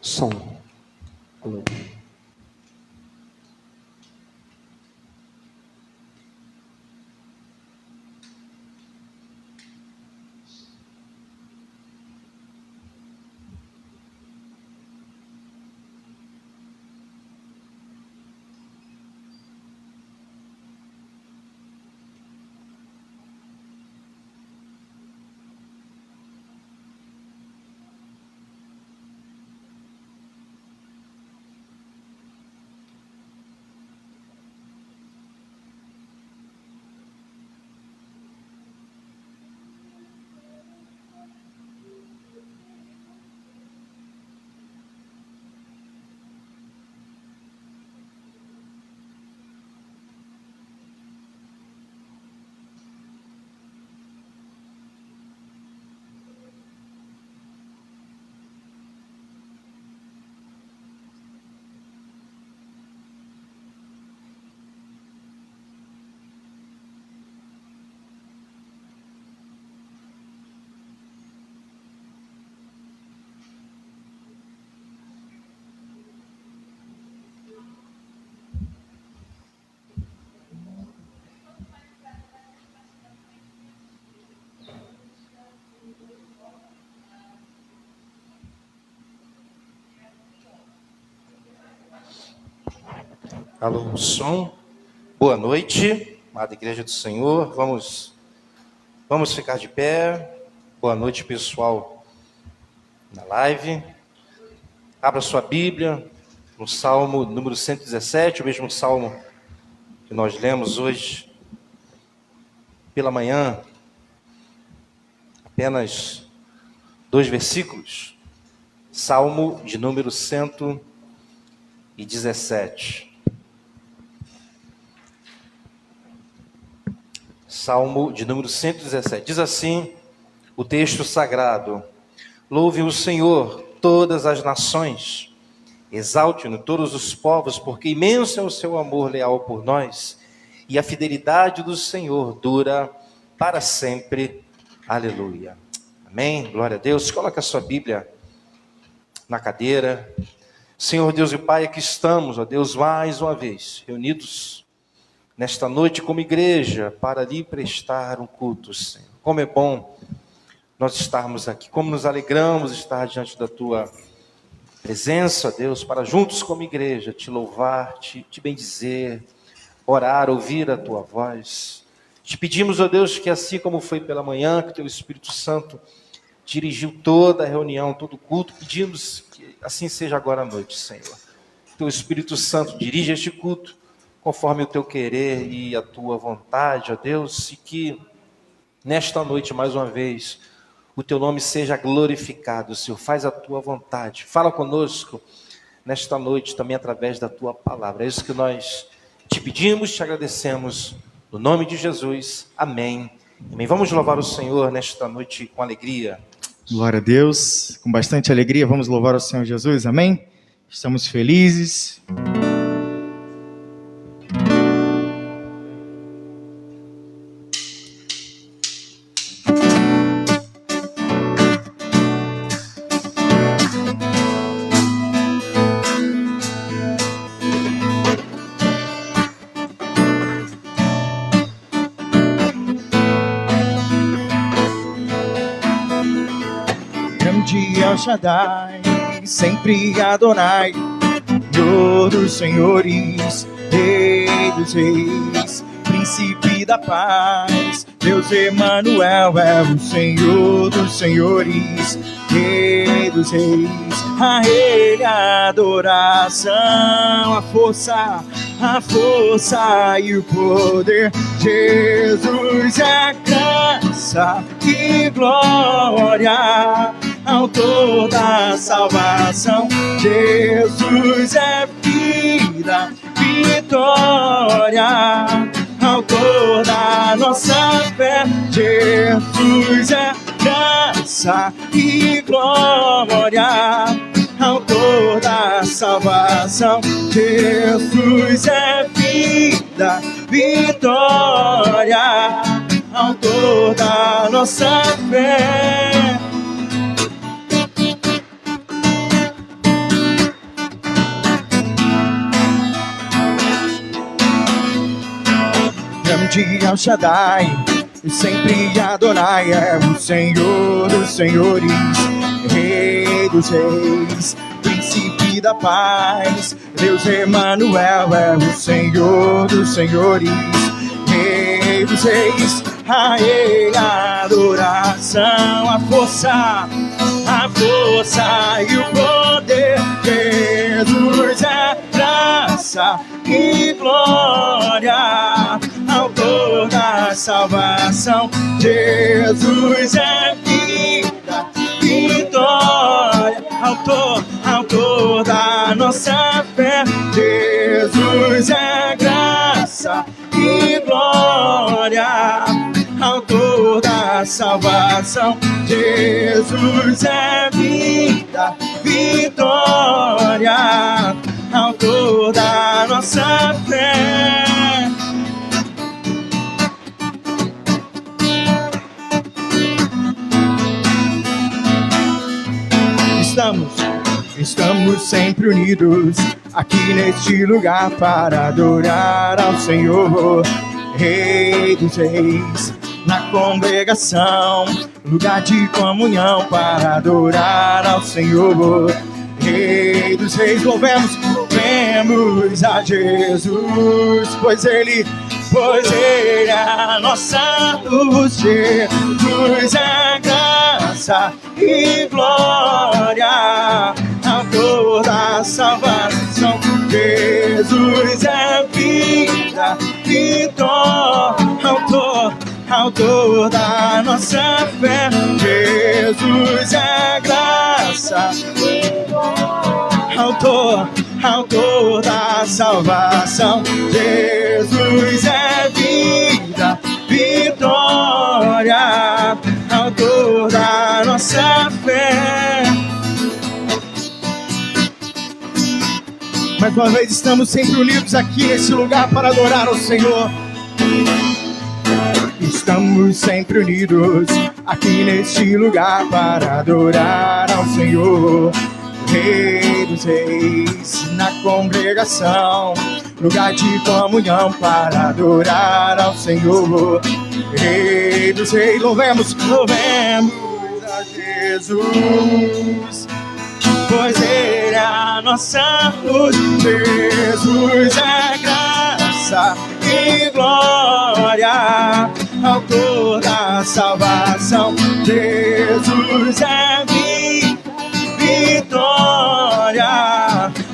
Som. Alô. Alô, som. Boa noite, amada Igreja do Senhor. Vamos ficar de pé. Boa noite, pessoal na live. Abra sua Bíblia no Salmo número 117, o mesmo Salmo que nós lemos hoje pela manhã. Apenas 2 versículos. Salmo de número 117. Salmo de número 117. Diz assim o texto sagrado: Louve o Senhor todas as nações, exalte-no todos os povos, porque imenso é o seu amor leal por nós, e a fidelidade do Senhor dura para sempre. Aleluia. Amém. Glória a Deus. Coloque a sua Bíblia na cadeira. Senhor Deus e Pai, aqui estamos, ó Deus, mais uma vez, reunidos nesta noite como igreja, para lhe prestar um culto, Senhor. Como é bom nós estarmos aqui, como nos alegramos estar diante da Tua presença, Deus, para juntos como igreja te louvar, te bendizer, orar, ouvir a Tua voz. Te pedimos, ó Deus, que assim como foi pela manhã, que o Teu Espírito Santo dirigiu toda a reunião, todo o culto, pedimos que assim seja agora à noite, Senhor. Que Teu Espírito Santo dirija este culto, conforme o Teu querer e a Tua vontade, ó Deus, e que nesta noite, mais uma vez, o Teu nome seja glorificado, Senhor. Faz a Tua vontade. Fala conosco nesta noite também através da Tua palavra. É isso que nós te pedimos, te agradecemos, no nome de Jesus. Amém. Amém. Vamos louvar o Senhor nesta noite com alegria. Glória a Deus. Com bastante alegria, vamos louvar o Senhor Jesus. Amém? Estamos felizes. Shaddai, sempre Adonai, Senhor dos senhores, Rei dos reis, Príncipe da paz, Deus Emanuel é o Senhor dos senhores, Rei dos reis. A Ele a adoração, a força e o poder. Jesus é graça e glória, autor da salvação. Jesus é vida, vitória, autor da nossa fé. Jesus é graça e glória, autor da salvação. Jesus é vida, vitória, autor da nossa fé. El Shaddai, e sempre adorai. É o Senhor dos senhores, Rei dos reis, Príncipe da paz. Deus Emanuel é o Senhor dos senhores, Rei dos reis. A Ele a adoração, a força e o poder. Jesus é graça e glória, autor da salvação. Jesus é vida, vitória, autor da nossa fé. Jesus é graça e glória, autor da salvação. Jesus é vida, vitória, autor da nossa fé. Estamos sempre unidos aqui neste lugar para adorar ao Senhor, Rei dos reis. Na congregação, lugar de comunhão para adorar ao Senhor, Rei dos reis. Louvemos a Jesus, pois Ele é a nossa luz. Jesus é graça e glória, autor da salvação. Jesus é vida, vitória, autor da nossa fé. Jesus é graça, autor da salvação. Jesus é vida, vitória, autor da nossa fé. Mais uma vez estamos sempre unidos aqui nesse lugar para adorar ao Senhor. Estamos sempre unidos aqui neste lugar para adorar ao Senhor, Rei dos reis. Na congregação, lugar de comunhão para adorar ao Senhor, Rei dos reis. Louvemos a Jesus, pois Ele é a nossa luz. Jesus é graça e glória, autor da salvação. Jesus é vida, vitória,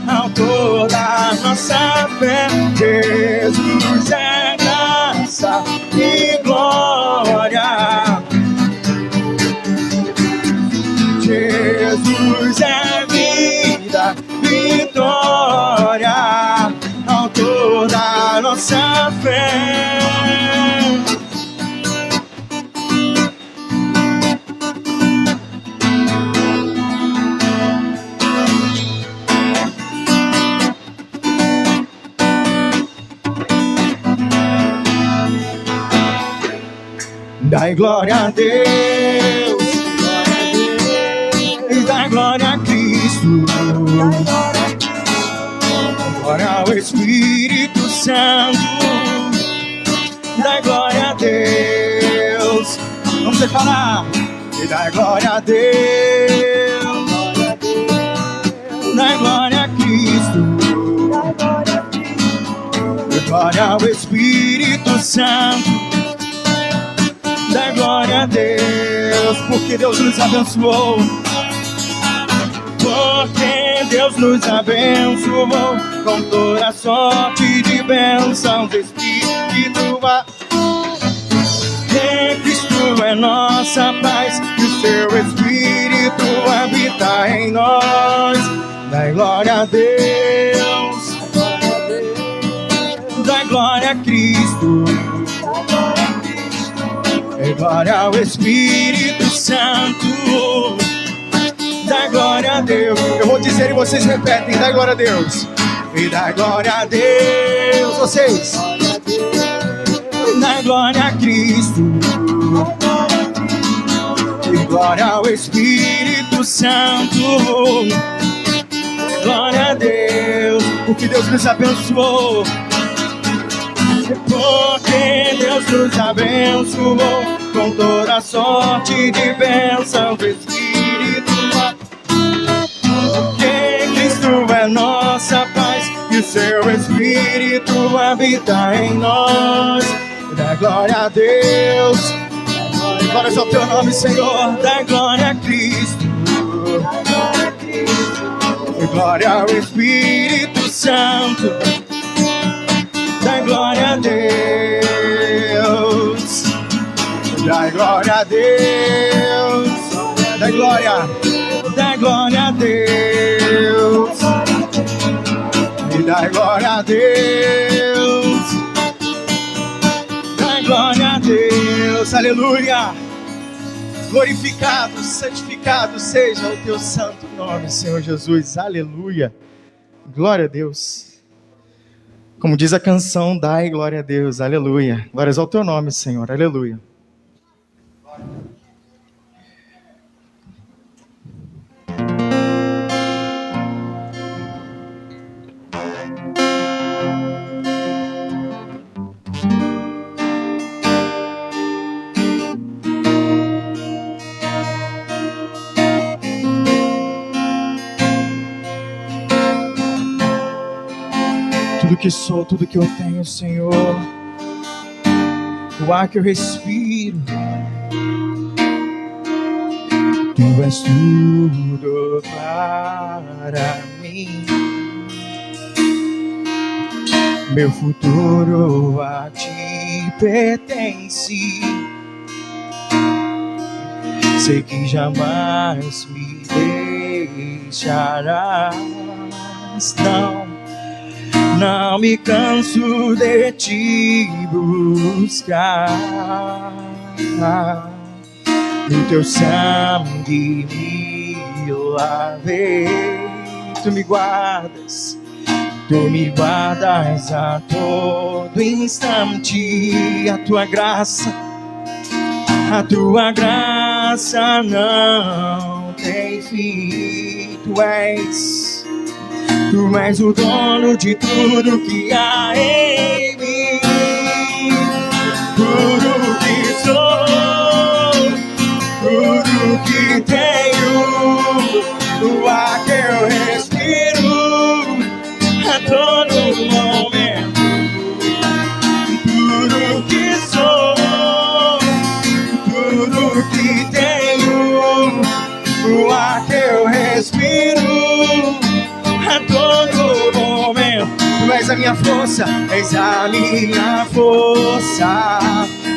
autor da nossa fé. Jesus é graça e glória. Jesus é vida, vitória, autor da nossa fé. Dai glória a Deus, e dai glória a Cristo, glória ao Espírito Santo. Dai glória a Deus, vamos declarar, e dai glória a Deus, dai glória a Cristo, e glória ao Espírito Santo. Dá glória a Deus, porque Deus nos abençoou. Porque Deus nos abençoou com toda sorte de bênçãos espirituais. Em Cristo é nossa paz, e o seu Espírito habita em nós. Dá glória a Deus, dá glória a Cristo, e glória ao Espírito Santo. Dá glória a Deus. Eu vou dizer e vocês repetem. Dá glória a Deus. E dá glória a Deus. Vocês. Dá glória a Cristo. E glória ao Espírito Santo. Glória a Deus, porque Deus nos abençoou porque Deus nos abençoou com toda sorte de bênção do Espírito. Porque Cristo é nossa paz e o seu Espírito habita em nós. Dá glória a Deus, glória ao teu nome, Senhor. Dá glória a Cristo, e glória ao Espírito Santo. Dá glória a Deus, dá glória a Deus, dá glória a Deus, e dá glória a Deus, dá glória a Deus, aleluia. Glorificado, santificado seja o teu santo nome, Senhor Jesus, aleluia. Glória a Deus. Como diz a canção, dai glória a Deus, aleluia. Glórias ao teu nome, Senhor, aleluia. Tudo que sou, tudo que eu tenho, Senhor, o ar que eu respiro, Tu és tudo para mim. Meu futuro a Ti pertence. Sei que jamais me deixarás, não me canso de Te buscar. No Teu sangue me lavei. Tu me guardas a todo instante. A Tua graça não tem fim. Tu és o dono de tudo que há em mim. Tudo que sou, tudo que tenho, o ar que eu respiro a todo momento. Tudo que sou, tudo que tenho, o ar que eu respiro a todo momento. Tu és a minha força, és a minha força,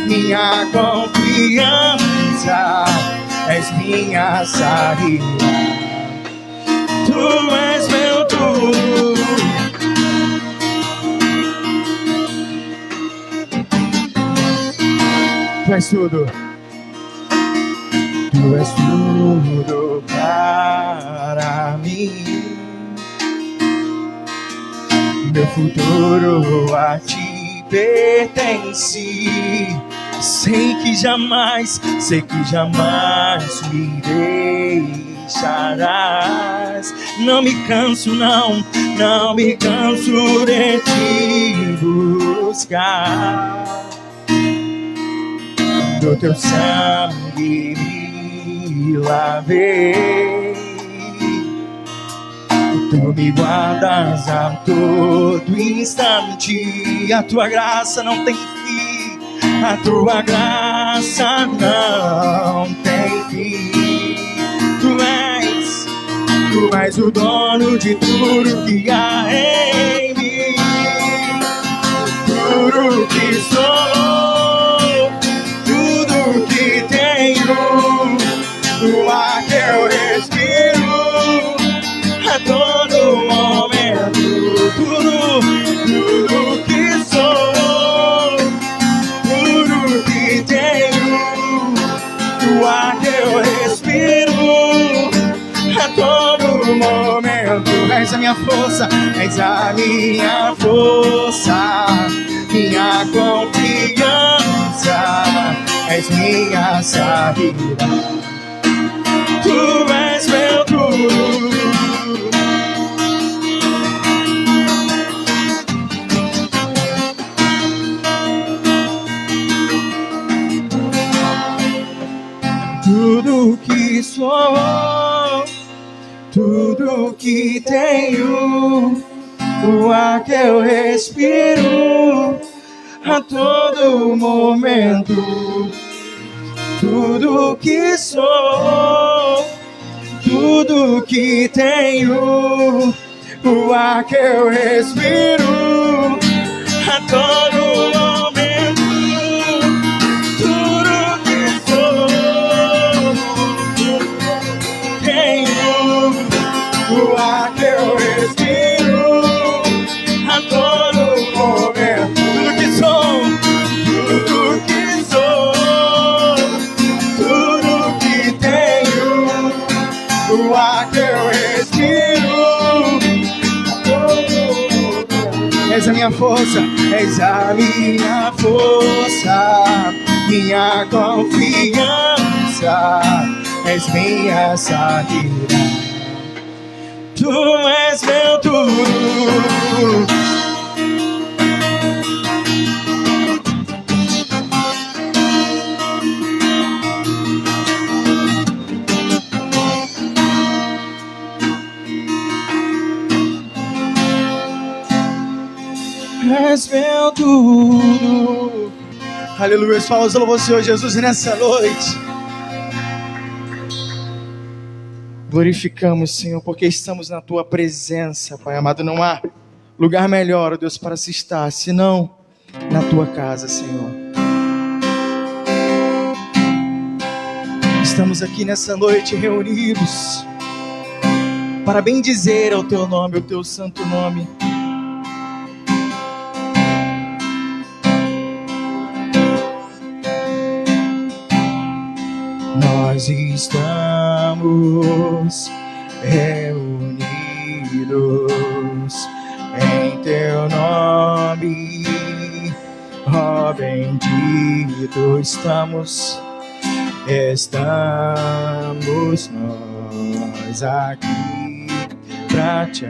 minha confiança, és minha saída. Tu és meu tudo. Tu és tudo. Tu és tudo para mim. Meu futuro a Ti pertence. Sei que jamais me deixarás. Não me canso, não me canso de Te buscar. Do Teu sangue me lavei. Tu me guardas a todo instante. A Tua graça não tem fim. A Tua graça não tem fim. Tu és o dono de tudo que há em mim. Tudo que sou, tudo que tenho, o ar que eu respiro a todo momento. Tudo que sou, tudo que tenho, o ar que eu respiro a todo momento. És a minha força, és a minha força, minha confiança, és minha saída. Tu és meu tudo. tudo que tenho, o ar que eu respiro a todo momento, tudo que sou, tudo que tenho, o ar que eu respiro a todo momento, tudo que sou, tenho, o ar que eu respiro a todo momento, tudo que sou, tudo que sou, tudo que tenho, o ar que eu respiro. És a minha força, és a minha força, minha confiança, és minha saída. Tu és meu tudo. És meu tudo. Aleluia, só os louvores ao Senhor Jesus nessa noite. Glorificamos, Senhor, porque estamos na Tua presença, Pai amado. Não há lugar melhor, ó Deus, para se estar, senão na Tua casa, Senhor. Estamos aqui nessa noite reunidos para bendizer ao Teu nome, ao Teu santo nome. Nós estamos reunidos em Teu nome, ó bendito estamos nós aqui pra Te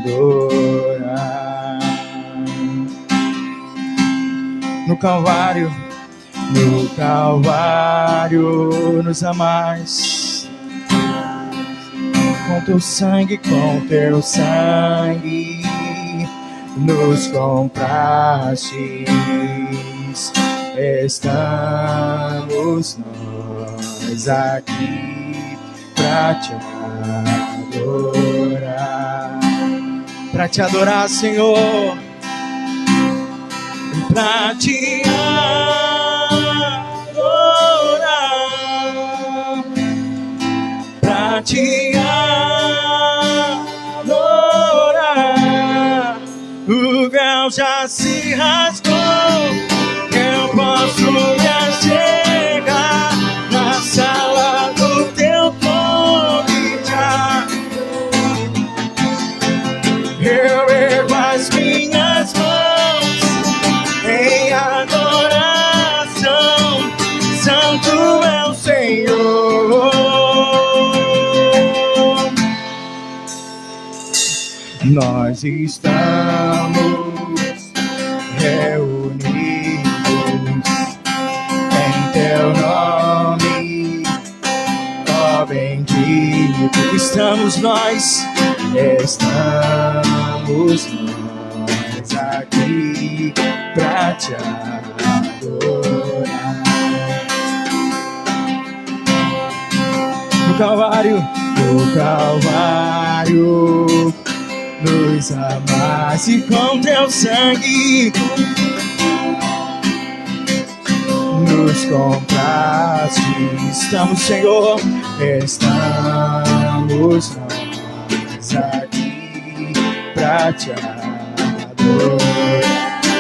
adorar. No Calvário nos amais, com Teu sangue nos compraste. Estamos nós aqui pra Te adorar, Senhor, pra Te Te adorar. O véu já se rasgou, eu posso me achegar na sala do Teu nome já. Eu ergo as minhas mãos em adoração, santo é o Senhor. Nós estamos reunidos em Teu nome, ó bendito estamos nós aqui pra Te adorar. No Calvário nos amaste com Teu sangue, nos compraste. Estamos, Senhor, estamos nós aqui pra Te adorar.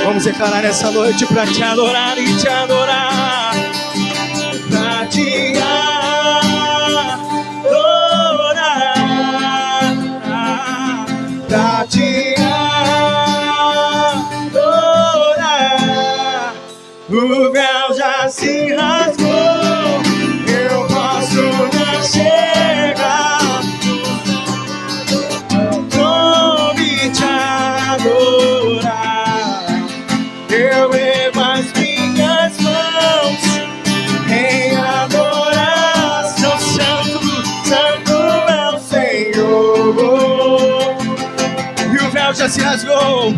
Vamos declarar nessa noite pra Te adorar e Te adorar, pra Te pra Te adorar. O véu já se rasgou, eu posso me chegar, como Te adorar. Eu ergo as minhas mãos em adoração, santo se rasgou, o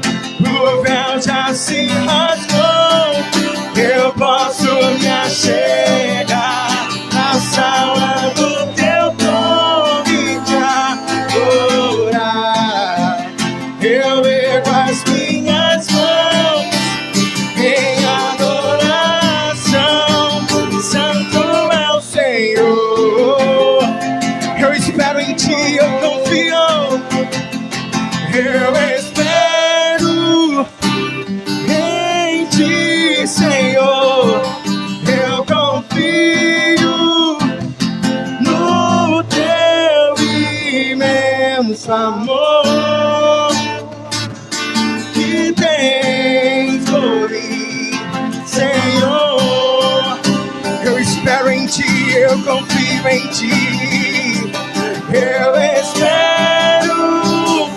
véu já se rasgou. Eu posso me achegar na sala do teu trono e te adorar. Eu ergo as minhas mãos em adoração. Santo é o Senhor. Eu espero em ti, eu confio. Eu espero em ti, Senhor. Eu confio no teu imenso amor que tens por mim, Senhor. Eu espero em ti, eu confio em ti. Eu espero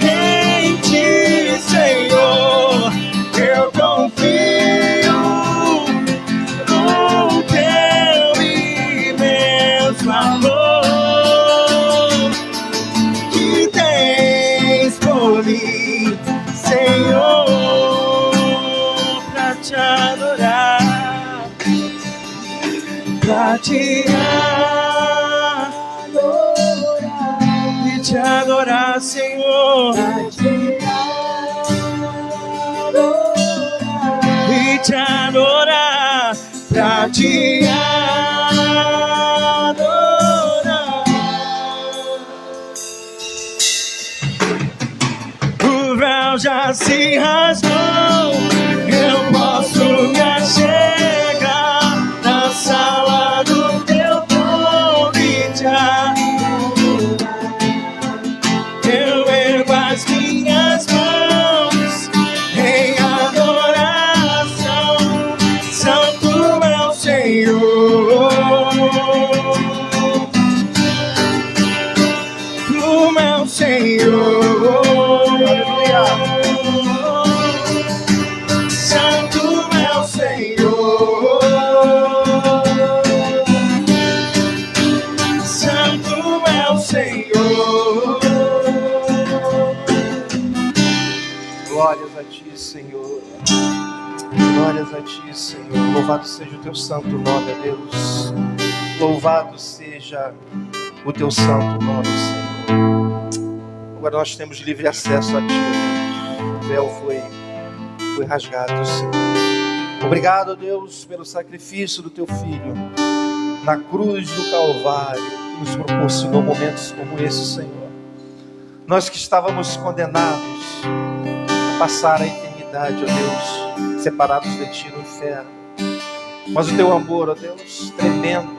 em ti, Senhor. Eu confio no teu imenso amor que tens por mim, Senhor, pra te adorar, pra te adorar, Senhor, e te adorar, pra te adorar. O véu já se rasgou, eu posso me achegar na sala do teu trono e te adorar. Eu ergo as minhas mãos em adoração. Santo é o Senhor. Tu é o Senhor. Aleluia. Santo é o Senhor. Santo é o Senhor. Glórias a ti, Senhor. Glórias a ti, Senhor. Louvado seja o teu santo nome, ó Deus. Louvado seja o teu santo nome, Senhor. Agora nós temos livre acesso a ti, ó Deus. O véu foi rasgado, Senhor. Obrigado, ó Deus, pelo sacrifício do teu Filho na cruz do Calvário, que nos proporcionou momentos como esse, Senhor. Nós que estávamos condenados a passar a eternidade, ó Deus, separados de ti no inferno. Mas o teu amor, ó Deus, tremendo,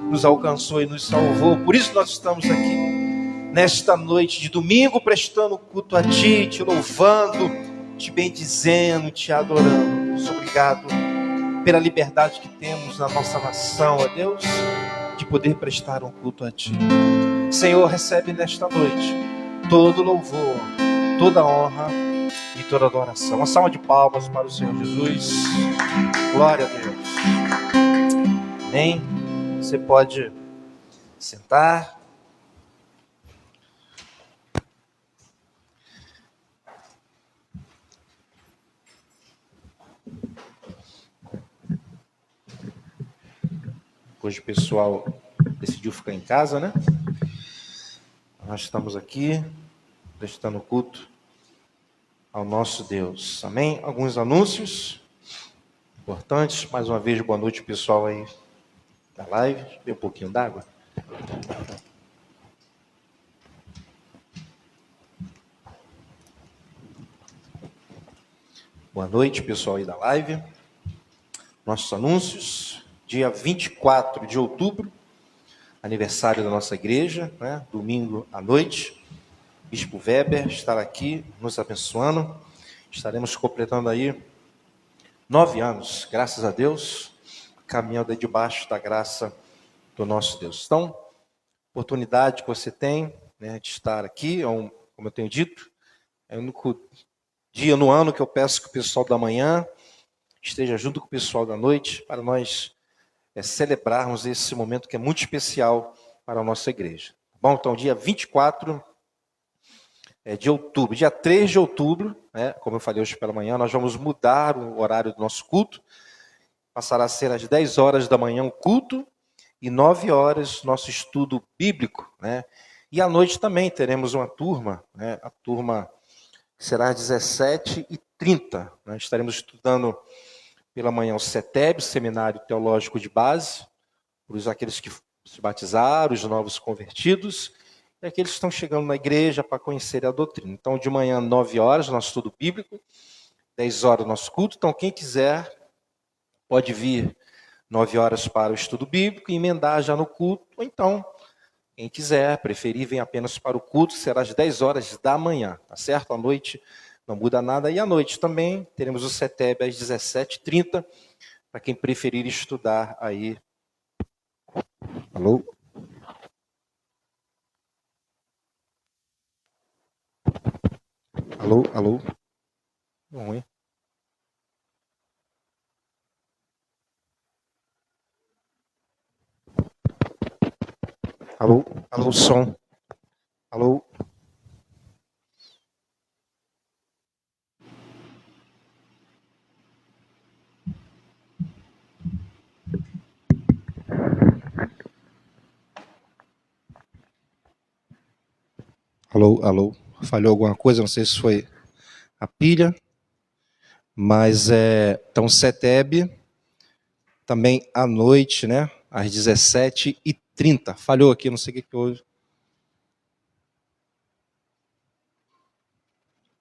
nos alcançou e nos salvou. Por isso nós estamos aqui nesta noite de domingo, prestando culto a ti, te louvando, te bendizendo, te adorando. Deus, obrigado pela liberdade que temos na nossa nação, ó Deus, de poder prestar um culto a ti. Senhor, recebe nesta noite todo louvor, toda honra e toda adoração. Uma salva de palmas para o Senhor Jesus. Glória a Deus. Amém. Você pode sentar. Hoje o pessoal decidiu ficar em casa, né? Nós estamos aqui prestando culto ao nosso Deus. Amém? Alguns anúncios importantes. Mais uma vez, boa noite, pessoal aí da live. Deixa eu ver um pouquinho d'água. Boa noite, pessoal aí da live. Nossos anúncios. Dia 24 de outubro, aniversário da nossa igreja, né? Domingo à noite. Bispo Weber estará aqui nos abençoando. Estaremos completando aí 9 anos, graças a Deus, caminhando aí debaixo da graça do nosso Deus. Então, oportunidade que você tem, né, de estar aqui, como eu tenho dito, é o único dia no ano que eu peço que o pessoal da manhã esteja junto com o pessoal da noite, para nós celebrarmos esse momento que é muito especial para a nossa igreja. Bom, então, dia 24 de outubro, dia 3 de outubro, né, como eu falei hoje pela manhã, nós vamos mudar o horário do nosso culto. Passará a ser às 10 horas da manhã o culto e 9 horas nosso estudo bíblico, né? E à noite também teremos uma turma, né? A turma será às 17h30. Né? Estaremos estudando pela manhã o CETEB, Seminário Teológico de Base, para aqueles que se batizaram, os novos convertidos, e aqueles que estão chegando na igreja para conhecer a doutrina. Então, de manhã, 9 horas, nosso estudo bíblico, 10 horas, nosso culto. Então, quem quiser, pode vir 9 horas para o estudo bíblico e emendar já no culto. Ou então, quem quiser, preferir, vem apenas para o culto, será às 10 horas da manhã, tá certo? À noite não muda nada. E à noite também teremos o CETEB às 17h30, para quem preferir estudar aí. Alô? Alô, alô? Ruim. Alô, alô, som. Alô? Alô, alô? Falhou alguma coisa? Não sei se foi a pilha, mas então CETEB também à noite, né? Às 17h30. Falhou aqui, não sei o que houve.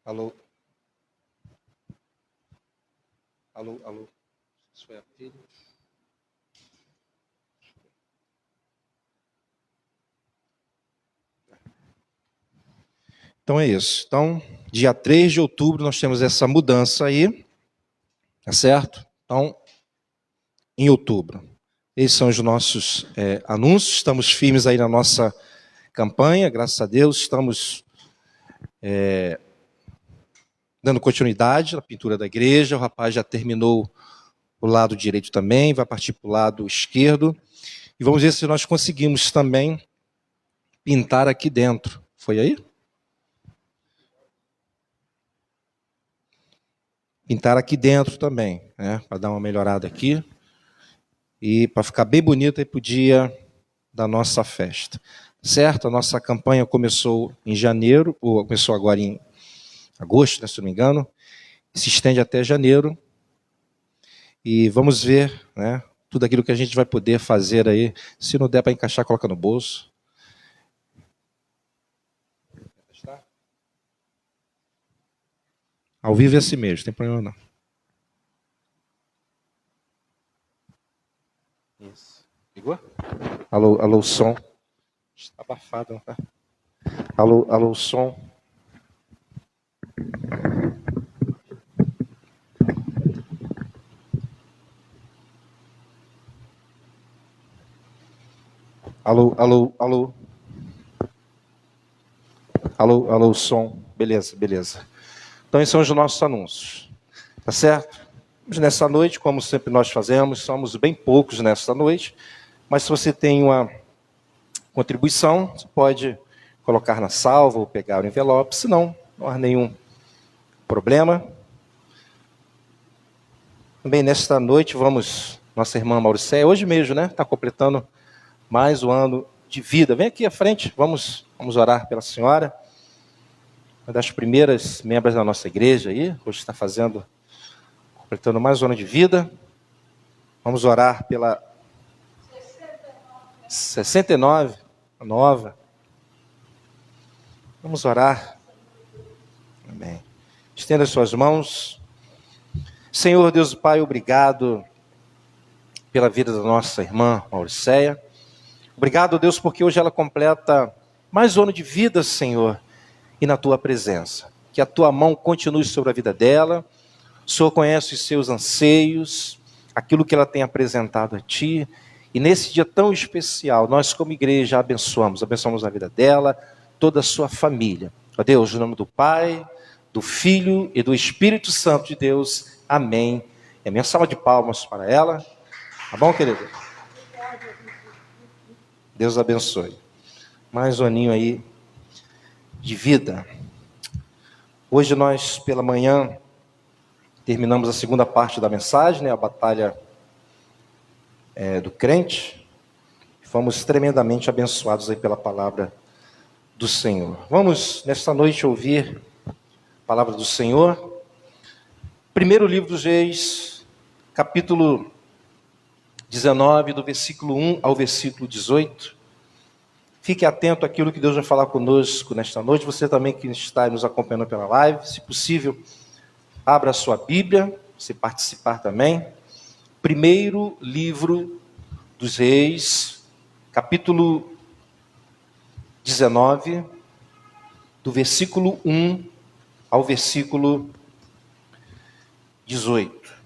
Alô? Alô, alô? Isso foi a pilha? Então é isso. Então, dia 3 de outubro nós temos essa mudança aí, tá certo? Então, em outubro. Esses são os nossos anúncios. Estamos firmes aí na nossa campanha, graças a Deus. Estamos dando continuidade na pintura da igreja. O rapaz já terminou o lado direito também, vai partir para o lado esquerdo. E vamos ver se nós conseguimos também pintar aqui dentro. Foi aí? Pintar aqui dentro também, né? Para dar uma melhorada aqui. E para ficar bem bonito aí para o dia da nossa festa. Certo? A nossa campanha começou em janeiro, ou começou agora em agosto, né, se não me engano, se estende até janeiro. E vamos ver, né, tudo aquilo que a gente vai poder fazer aí. Se não der para encaixar, coloca no bolso. Ao vivo é assim mesmo, não tem problema não. Isso. Ligou? Alô, alô, som. Está abafado, não tá? Alô, alô, som. Alô, alô, alô. Alô, alô, som. Beleza, beleza. Então, esses são os nossos anúncios. Tá certo? Nessa noite, como sempre nós fazemos, somos bem poucos nessa noite, mas se você tem uma contribuição, você pode colocar na salva ou pegar o envelope, senão não há nenhum problema. Também nesta noite nossa irmã Mauricéia, hoje mesmo, né, está completando mais um ano de vida. Vem aqui à frente, vamos orar pela senhora, uma das primeiras membros da nossa igreja aí, hoje está completando mais um ano de vida. Vamos orar pela 69, a nova. Vamos orar. Amém. Estenda as suas mãos. Senhor Deus e Pai, obrigado pela vida da nossa irmã Mauricéia. Obrigado, Deus, porque hoje ela completa mais um ano de vida, Senhor, e na Tua presença. Que a Tua mão continue sobre a vida dela. O Senhor conhece os seus anseios, aquilo que ela tem apresentado a Ti. E nesse dia tão especial, nós como igreja abençoamos a vida dela, toda a sua família. Ó Deus, em nome do Pai, do Filho e do Espírito Santo de Deus. Amém. E a minha salva de palmas para ela. Tá bom, querido? Deus abençoe. Mais um aninho aí de vida. Hoje nós, pela manhã, terminamos a segunda parte da mensagem, né, a batalha do crente. Fomos tremendamente abençoados aí pela palavra do Senhor. Vamos, nesta noite, ouvir a palavra do Senhor. Primeiro livro dos Reis, capítulo 19, do versículo 1 ao versículo 18. Fique atento àquilo que Deus vai falar conosco nesta noite. Você também que está nos acompanhando pela live, se possível, abra a sua Bíblia, você participar também. Primeiro livro dos Reis, capítulo 19, do versículo 1 ao versículo 18.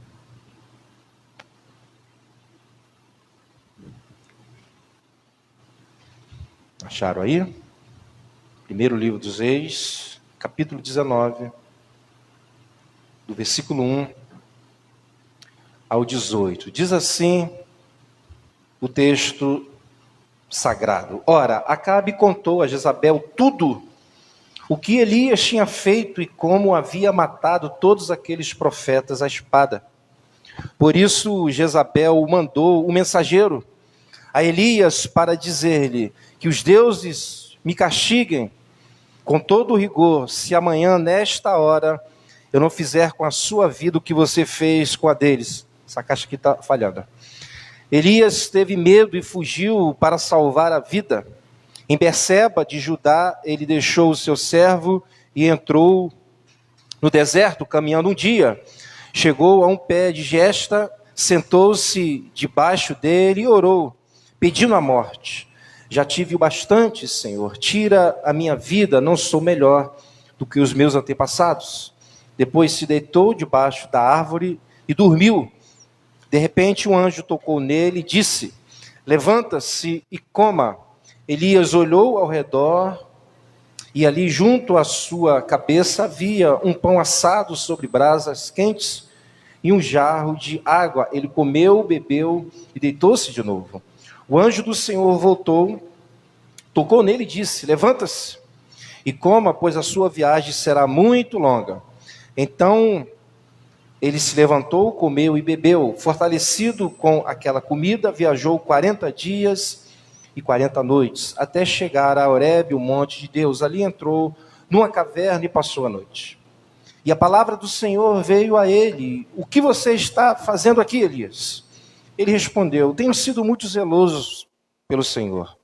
Acharam aí? Primeiro livro dos Reis, capítulo 19, do versículo 1 ao 18. Diz assim o texto sagrado: Ora, Acabe contou a Jezabel tudo o que Elias tinha feito e como havia matado todos aqueles profetas à espada. Por isso Jezabel mandou o mensageiro a Elias para dizer-lhe que os deuses me castiguem com todo o rigor, se amanhã, nesta hora, eu não fizer com a sua vida o que você fez com a deles. Essa caixa aqui está falhando. Elias teve medo e fugiu para salvar a vida. Em Berseba de Judá, ele deixou o seu servo e entrou no deserto, caminhando um dia. Chegou a um pé de gesta, sentou-se debaixo dele e orou, pedindo a morte. Já tive o bastante, Senhor, tira a minha vida, não sou melhor do que os meus antepassados. Depois se deitou debaixo da árvore e dormiu. De repente um anjo tocou nele e disse: levanta-se e coma. Elias olhou ao redor e ali junto à sua cabeça havia um pão assado sobre brasas quentes e um jarro de água. Ele comeu, bebeu e deitou-se de novo. O anjo do Senhor voltou, tocou nele e disse: levanta-se e coma, pois a sua viagem será muito longa. Então ele se levantou, comeu e bebeu. Fortalecido com aquela comida, viajou 40 dias e 40 noites, até chegar a Horebe, o monte de Deus. Ali entrou numa caverna e passou a noite. E a palavra do Senhor veio a ele: o que você está fazendo aqui, Elias? Ele respondeu: tenho sido muito zeloso pelo Senhor,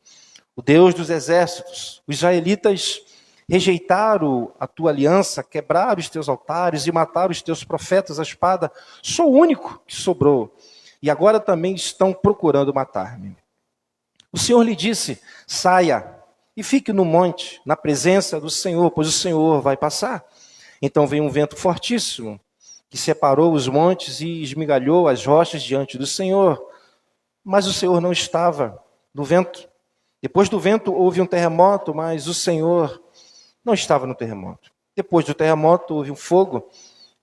o Deus dos exércitos. Os israelitas rejeitaram a tua aliança, quebraram os teus altares e mataram os teus profetas à espada. Sou o único que sobrou, e agora também estão procurando matar-me. O Senhor lhe disse: saia e fique no monte, na presença do Senhor, pois o Senhor vai passar. Então veio um vento fortíssimo, que separou os montes e esmigalhou as rochas diante do Senhor. Mas o Senhor não estava no vento. Depois do vento houve um terremoto, mas o Senhor não estava no terremoto. Depois do terremoto houve um fogo,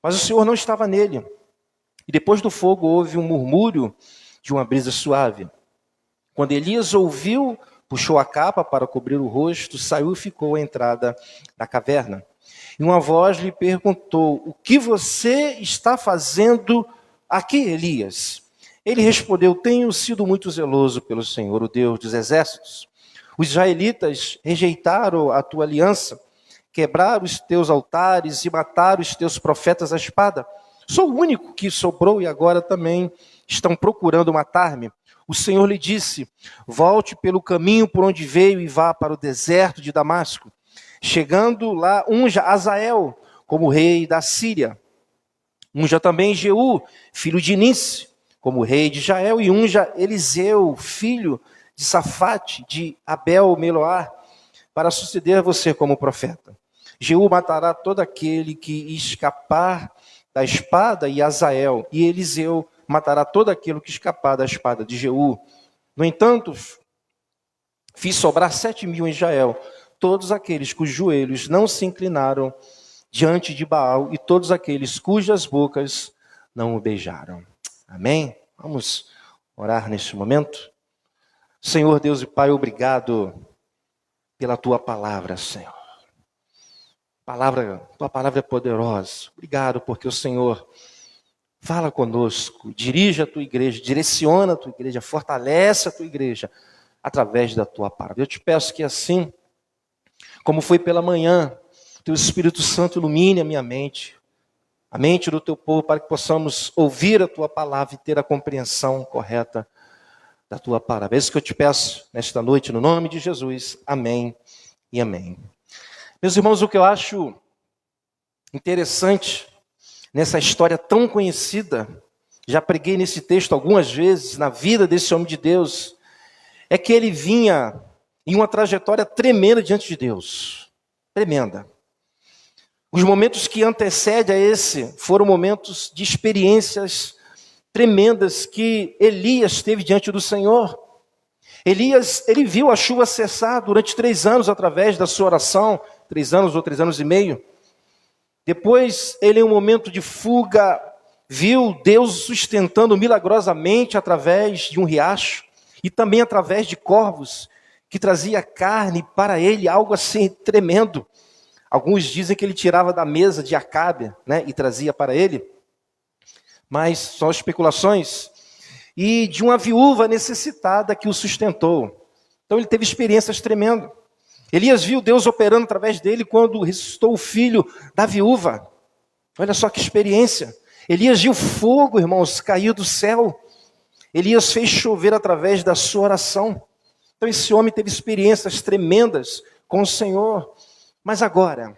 mas o Senhor não estava nele. E depois do fogo houve um murmúrio de uma brisa suave. Quando Elias ouviu, puxou a capa para cobrir o rosto, saiu e ficou à entrada da caverna. E uma voz lhe perguntou: o que você está fazendo aqui, Elias? Ele respondeu: tenho sido muito zeloso pelo Senhor, o Deus dos exércitos. Os israelitas rejeitaram a tua aliança, quebraram os teus altares e mataram os teus profetas à espada. Sou o único que sobrou e agora também estão procurando matar-me. O Senhor lhe disse: volte pelo caminho por onde veio e vá para o deserto de Damasco. Chegando lá, unja Azael como rei da Síria. Unja também Jeú, filho de Nice, como rei de Israel, e unja Eliseu, filho de Safate, de Abel-Meloá, para suceder você como profeta. Jeú matará todo aquele que escapar da espada, e Azael, e Eliseu matará todo aquele que escapar da espada de Jeú. No entanto, fiz sobrar 7.000 em Israel, todos aqueles cujos joelhos não se inclinaram diante de Baal, e todos aqueles cujas bocas não o beijaram. Amém? Vamos orar neste momento. Senhor Deus e Pai, obrigado pela tua palavra, Senhor. Tua palavra é poderosa. Obrigado porque o Senhor fala conosco, dirige a tua igreja, direciona a tua igreja, fortalece a tua igreja através da tua palavra. Eu te peço que assim, como foi pela manhã, teu Espírito Santo ilumine a minha mente, a mente do teu povo, para que possamos ouvir a tua palavra e ter a compreensão correta da tua palavra. É isso que eu te peço nesta noite, no nome de Jesus. Amém e amém. Meus irmãos, o que eu acho interessante nessa história tão conhecida, já preguei nesse texto algumas vezes, na vida desse homem de Deus, é que ele vinha em uma trajetória tremenda diante de Deus. Tremenda. Os momentos que antecedem a esse foram momentos de experiências tremendas que Elias teve diante do Senhor. Elias, ele viu a chuva cessar durante 3 anos através da sua oração, 3 anos ou 3 anos e meio. Depois, ele em um momento de fuga, viu Deus sustentando milagrosamente através de um riacho e também através de corvos que trazia carne para ele, algo assim tremendo. Alguns dizem que ele tirava da mesa de Acabe, né, e trazia para ele, mas são especulações. E de uma viúva necessitada que o sustentou. Então ele teve experiências tremendas. Elias viu Deus operando através dele quando ressuscitou o filho da viúva. Olha só que experiência. Elias viu fogo, irmãos, cair do céu. Elias fez chover através da sua oração. Então esse homem teve experiências tremendas com o Senhor. Mas agora,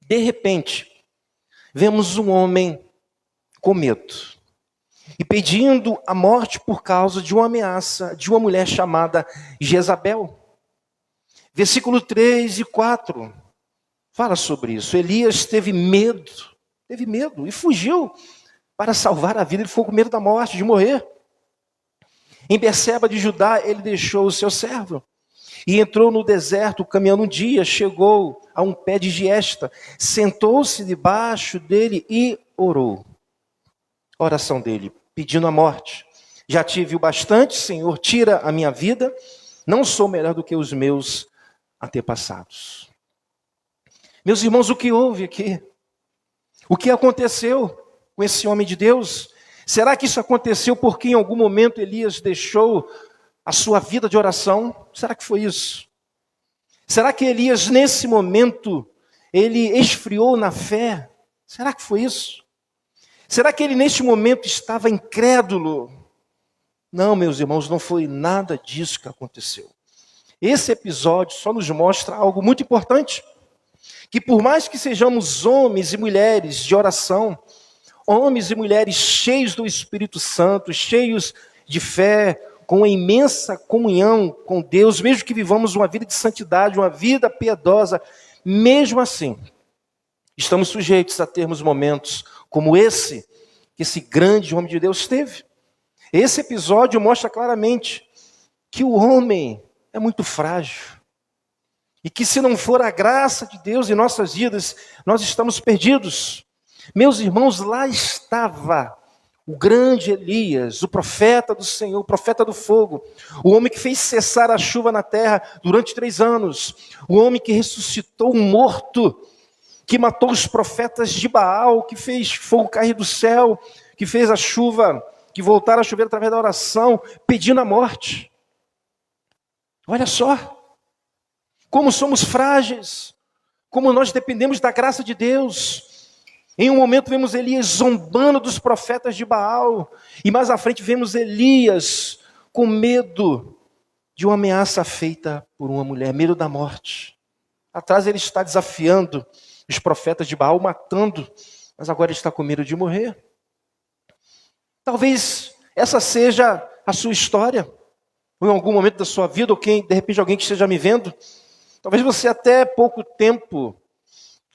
de repente, vemos um homem com medo e pedindo a morte por causa de uma ameaça de uma mulher chamada Jezabel. Versículo 3 e 4 fala sobre isso. Elias teve medo e fugiu para salvar a vida. Ele ficou com medo da morte, de morrer. Em Berseba de Judá, ele deixou o seu servo e entrou no deserto, caminhando um dia, chegou a um pé de giesta, sentou-se debaixo dele e orou. A oração dele, pedindo a morte. Já tive o bastante, Senhor, tira a minha vida, não sou melhor do que os meus antepassados. Meus irmãos, o que houve aqui? O que aconteceu com esse homem de Deus? Será que isso aconteceu porque em algum momento Elias deixou a sua vida de oração? Será que foi isso? Será que Elias nesse momento ele esfriou na fé? Será que foi isso? Será que ele neste momento estava incrédulo? Não, meus irmãos, não foi nada disso que aconteceu. Esse episódio só nos mostra algo muito importante, que por mais que sejamos homens e mulheres de oração, homens e mulheres cheios do Espírito Santo, cheios de fé, com uma imensa comunhão com Deus, mesmo que vivamos uma vida de santidade, uma vida piedosa, mesmo assim, estamos sujeitos a termos momentos como esse, que esse grande homem de Deus teve. Esse episódio mostra claramente que o homem é muito frágil. E que se não for a graça de Deus em nossas vidas, nós estamos perdidos. Meus irmãos, lá estava o grande Elias, o profeta do Senhor, o profeta do fogo. O homem que fez cessar a chuva na terra durante 3 anos. O homem que ressuscitou um morto, que matou os profetas de Baal, que fez fogo cair do céu, que fez a chuva, que voltaram a chover através da oração, pedindo a morte. Olha só, como somos frágeis, como nós dependemos da graça de Deus. Em um momento vemos Elias zombando dos profetas de Baal, e mais à frente vemos Elias com medo de uma ameaça feita por uma mulher, medo da morte. Atrás ele está desafiando os profetas de Baal, matando, mas agora ele está com medo de morrer. Talvez essa seja a sua história, ou em algum momento da sua vida, ou de repente alguém que esteja me vendo. Talvez você até pouco tempo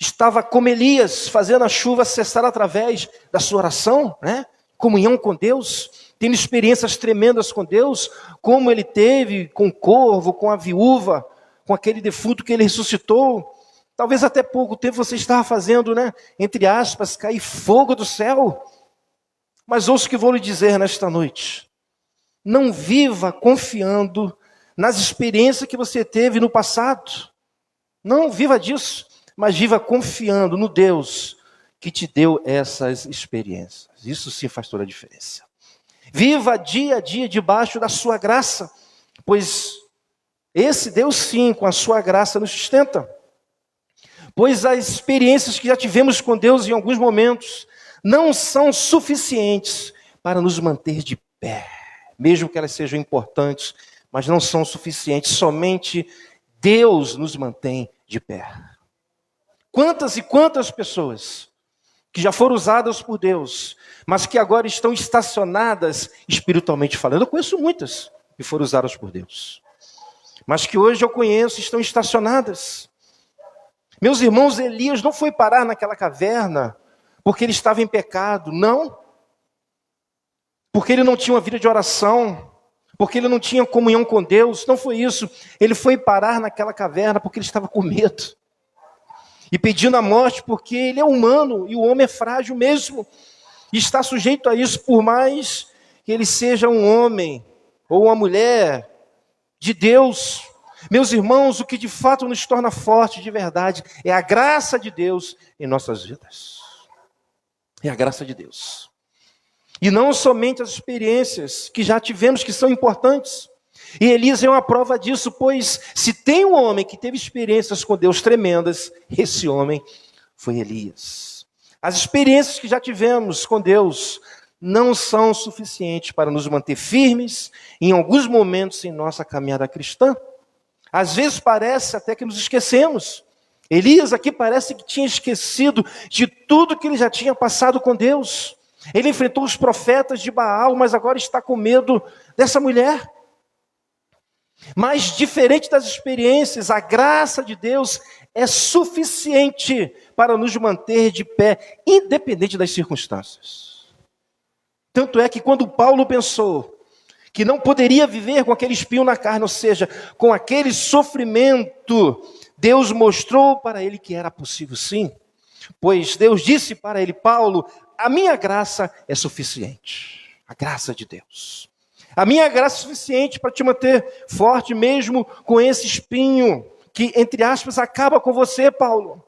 estava como Elias, fazendo a chuva cessar através da sua oração, né? Comunhão com Deus, tendo experiências tremendas com Deus, como ele teve com o corvo, com a viúva, com aquele defunto que ele ressuscitou. Talvez até pouco tempo você estava fazendo, né, entre aspas, cair fogo do céu. Mas ouça o que vou lhe dizer nesta noite. Não viva confiando nas experiências que você teve no passado. Não viva disso. mas viva confiando no Deus que te deu essas experiências. Isso sim faz toda a diferença. Viva dia a dia debaixo da sua graça, pois esse Deus sim, com a sua graça, nos sustenta. Pois as experiências que já tivemos com Deus em alguns momentos não são suficientes para nos manter de pé, mesmo que elas sejam importantes, mas não são suficientes, somente Deus nos mantém de pé. Quantas e quantas pessoas que já foram usadas por Deus, mas que agora estão estacionadas espiritualmente falando. Eu conheço muitas que foram usadas por Deus, mas que hoje eu conheço estão estacionadas. Meus irmãos, Elias não foi parar naquela caverna porque ele estava em pecado, não. Porque ele não tinha uma vida de oração, porque ele não tinha comunhão com Deus, não foi isso. Ele foi parar naquela caverna porque ele estava com medo. E pedindo a morte porque ele é humano e o homem é frágil mesmo. E está sujeito a isso por mais que ele seja um homem ou uma mulher de Deus. Meus irmãos, o que de fato nos torna fortes de verdade é a graça de Deus em nossas vidas. É a graça de Deus. E não somente as experiências que já tivemos que são importantes. E Elias é uma prova disso, pois se tem um homem que teve experiências com Deus tremendas, esse homem foi Elias. As experiências que já tivemos com Deus não são suficientes para nos manter firmes em alguns momentos em nossa caminhada cristã. Às vezes parece até que nos esquecemos. Elias aqui parece que tinha esquecido de tudo que ele já tinha passado com Deus. Ele enfrentou os profetas de Baal, mas agora está com medo dessa mulher. Mas diferente das experiências, a graça de Deus é suficiente para nos manter de pé, independente das circunstâncias. Tanto é que quando Paulo pensou que não poderia viver com aquele espinho na carne, ou seja, com aquele sofrimento, Deus mostrou para ele que era possível sim. Pois Deus disse para ele: Paulo, a minha graça é suficiente. A graça de Deus. A minha graça é suficiente para te manter forte, mesmo com esse espinho que, entre aspas, acaba com você, Paulo.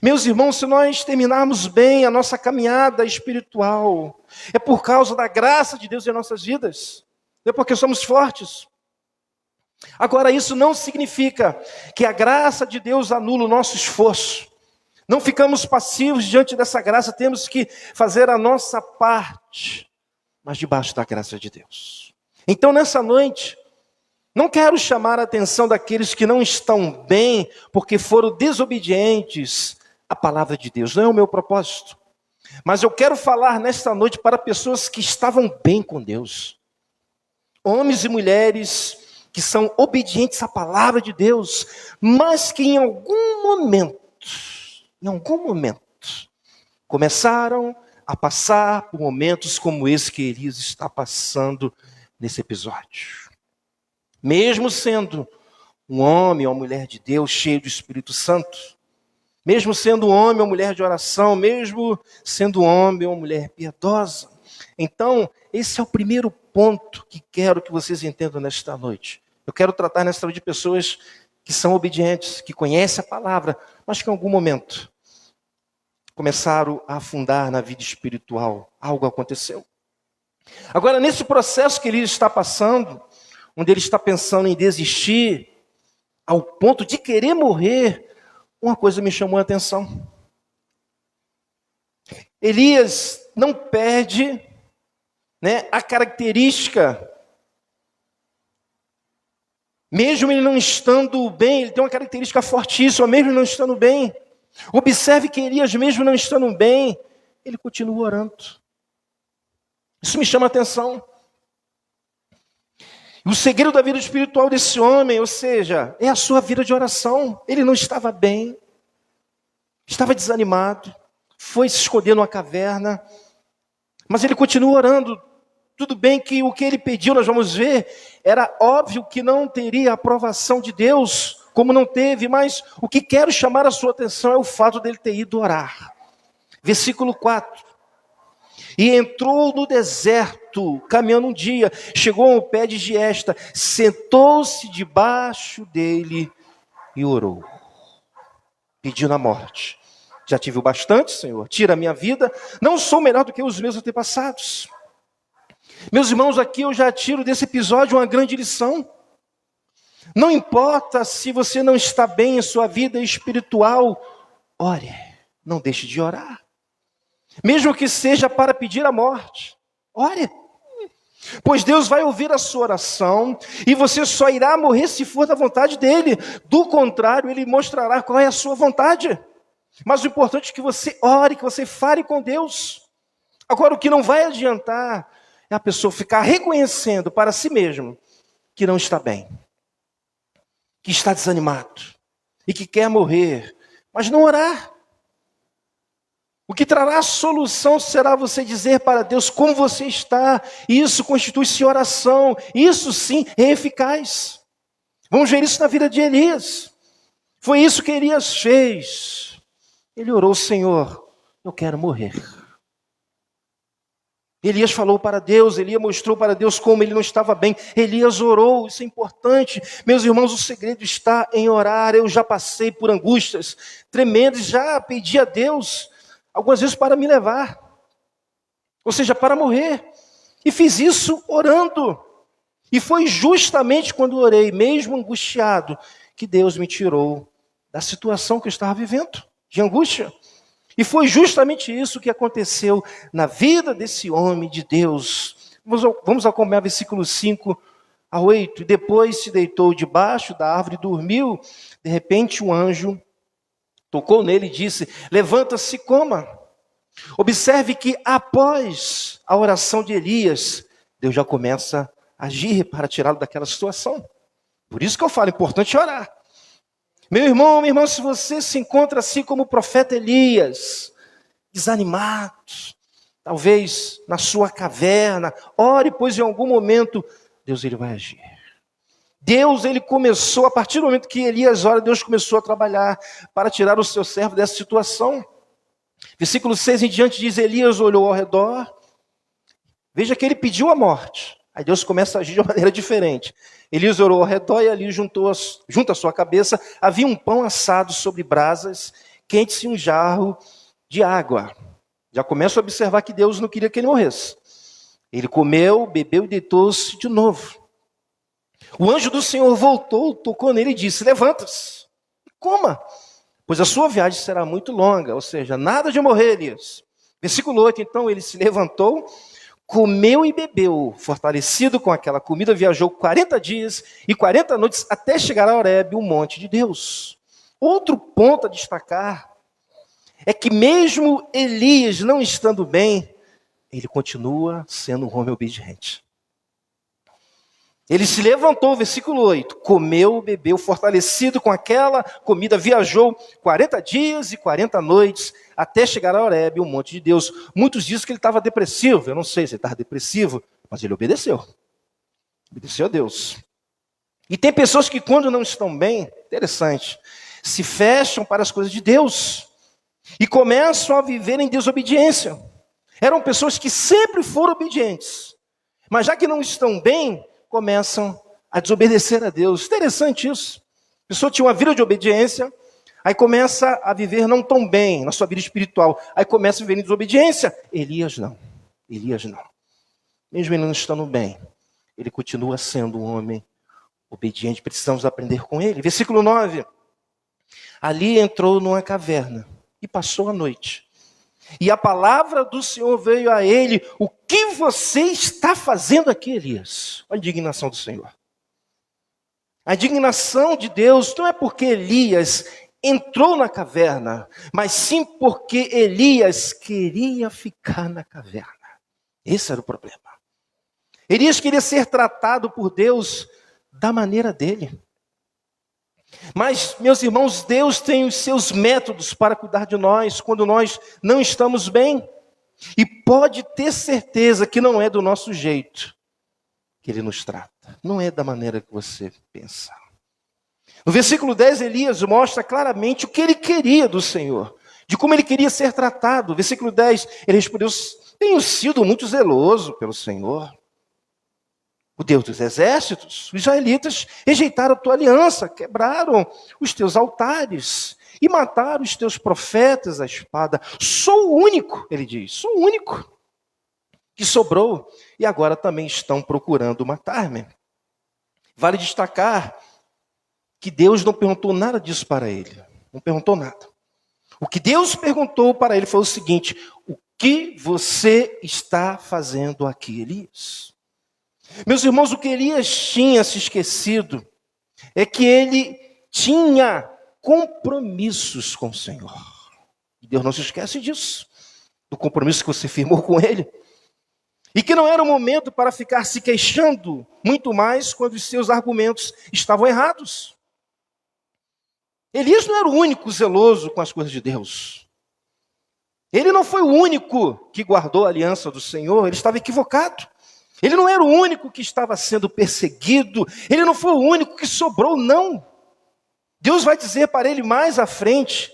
Meus irmãos, se nós terminarmos bem a nossa caminhada espiritual, é por causa da graça de Deus em nossas vidas. Não é porque somos fortes. Agora, isso não significa que a graça de Deus anula o nosso esforço. Não ficamos passivos diante dessa graça, temos que fazer a nossa parte, mas debaixo da graça de Deus. Então, nessa noite, não quero chamar a atenção daqueles que não estão bem, porque foram desobedientes à palavra de Deus. Não é o meu propósito. Mas eu quero falar nesta noite para pessoas que estavam bem com Deus. Homens e mulheres que são obedientes à palavra de Deus, mas que em algum momento, começaram a passar por momentos como esse que Elias está passando nesse episódio. Mesmo sendo um homem ou mulher de Deus, cheio do Espírito Santo, mesmo sendo um homem ou mulher de oração, mesmo sendo um homem ou mulher piedosa. Então, esse é o primeiro ponto que quero que vocês entendam nesta noite. Eu quero tratar nesta noite de pessoas que são obedientes, que conhecem a palavra, mas que em algum momento começaram a afundar na vida espiritual. Algo aconteceu. Agora, nesse processo que ele está passando, onde ele está pensando em desistir, ao ponto de querer morrer, uma coisa me chamou a atenção. Elias não perde, a característica, mesmo ele não estando bem, ele tem uma característica fortíssima, mesmo não estando bem. Observe que Elias, mesmo não estando bem, ele continua orando. Isso me chama a atenção. O segredo da vida espiritual desse homem, ou seja, é a sua vida de oração. Ele não estava bem, estava desanimado, foi se esconder numa caverna, mas ele continua orando. Tudo bem que o que ele pediu, nós vamos ver, era óbvio que não teria a aprovação de Deus, como não teve, mas o que quero chamar a sua atenção é o fato dele ter ido orar. Versículo 4. E entrou no deserto, caminhando um dia, chegou ao pé de giesta, sentou-se debaixo dele e orou. pedindo a morte. Já tive o bastante, Senhor, tira a minha vida, não sou melhor do que os meus antepassados. Meus irmãos, aqui eu já tiro desse episódio uma grande lição. Não importa se você não está bem em sua vida espiritual, ore, não deixe de orar. Mesmo que seja para pedir a morte, ore. Pois Deus vai ouvir a sua oração e você só irá morrer se for da vontade dele. Do contrário, ele mostrará qual é a sua vontade. Mas o importante é que você ore, que você fale com Deus. Agora, o que não vai adiantar é a pessoa ficar reconhecendo para si mesmo que não está bem, que está desanimado e que quer morrer, mas não orar. O que trará solução será você dizer para Deus como você está. Isso constitui-se oração. Isso sim é eficaz. Vamos ver isso na vida de Elias. Foi isso que Elias fez. Ele orou: Senhor, eu quero morrer. Elias falou para Deus, Elias mostrou para Deus como ele não estava bem. Elias orou, isso é importante. Meus irmãos, o segredo está em orar. Eu já passei por angústias tremendas, já pedi a Deus algumas vezes para me levar, ou seja, para morrer. E fiz isso orando. E foi justamente quando orei, mesmo angustiado, que Deus me tirou da situação que eu estava vivendo, de angústia. E foi justamente isso que aconteceu na vida desse homem de Deus. Vamos acompanhar versículos 5 a 8. Depois se deitou debaixo da árvore e dormiu. De repente um anjo tocou nele e disse: levanta-se e coma. Observe que após a oração de Elias, Deus já começa a agir para tirá-lo daquela situação. Por isso que eu falo, é importante orar. Meu irmão, minha irmã, se você se encontra assim como o profeta Elias, desanimado, talvez na sua caverna, ore, pois em algum momento Deus ele vai agir. Deus, ele começou, a partir do momento que Elias ora, Deus começou a trabalhar para tirar o seu servo dessa situação. Versículo 6 em diante diz: Elias olhou ao redor, veja que ele pediu a morte. Aí Deus começa a agir de uma maneira diferente. Elias orou ao redor e ali junto à sua cabeça havia um pão assado sobre brasas, quentes e um jarro de água. Já começa a observar que Deus não queria que ele morresse. Ele comeu, bebeu e deitou-se de novo. O anjo do Senhor voltou, tocou nele e disse: levanta-se e coma, pois a sua viagem será muito longa. Ou seja, nada de morrer, Elias. Versículo 8, então ele se levantou, comeu e bebeu, fortalecido com aquela comida, viajou 40 dias e 40 noites até chegar a Horebe, o monte de Deus. Outro ponto a destacar é que mesmo Elias não estando bem, ele continua sendo um homem obediente. Ele se levantou, versículo 8, comeu, bebeu, fortalecido com aquela comida, viajou 40 dias e 40 noites até chegar a Horebe, o monte de Deus. Muitos dizem que ele estava depressivo, eu não sei se ele estava depressivo, mas ele obedeceu. Obedeceu a Deus. E tem pessoas que quando não estão bem, interessante, se fecham para as coisas de Deus e começam a viver em desobediência. Eram pessoas que sempre foram obedientes, mas já que não estão bem, começam a desobedecer a Deus. Interessante isso. A pessoa tinha uma vida de obediência, aí começa a viver não tão bem na sua vida espiritual, aí começa a viver em desobediência. Elias não. Mesmo ele não estando bem, ele continua sendo um homem obediente. Precisamos aprender com ele. Versículo 9. Ali entrou numa caverna e passou a noite. E a palavra do Senhor veio a ele: o que você está fazendo aqui, Elias? Olha a indignação do Senhor. A indignação de Deus não é porque Elias entrou na caverna, mas sim porque Elias queria ficar na caverna. Esse era o problema. Elias queria ser tratado por Deus da maneira dele. Mas, meus irmãos, Deus tem os seus métodos para cuidar de nós quando nós não estamos bem. E pode ter certeza que não é do nosso jeito que Ele nos trata. Não é da maneira que você pensa. No versículo 10, Elias mostra claramente o que ele queria do Senhor, de como ele queria ser tratado. Versículo 10, ele respondeu: tenho sido muito zeloso pelo Senhor, o Deus dos exércitos. Os israelitas rejeitaram a tua aliança, quebraram os teus altares e mataram os teus profetas à espada. Sou o único, ele diz, sou o único que sobrou, e agora também estão procurando matar-me. Vale destacar que Deus não perguntou nada disso para ele. Não perguntou nada. O que Deus perguntou para ele foi o seguinte: o que você está fazendo aqui, Elias? Meus irmãos, o que Elias tinha se esquecido é que ele tinha compromissos com o Senhor. E Deus não se esquece disso, do compromisso que você firmou com ele. E que não era o momento para ficar se queixando, muito mais quando os seus argumentos estavam errados. Elias não era o único zeloso com as coisas de Deus. Ele não foi o único que guardou a aliança do Senhor, ele estava equivocado. Ele não era o único que estava sendo perseguido, ele não foi o único que sobrou, não. Deus vai dizer para ele mais à frente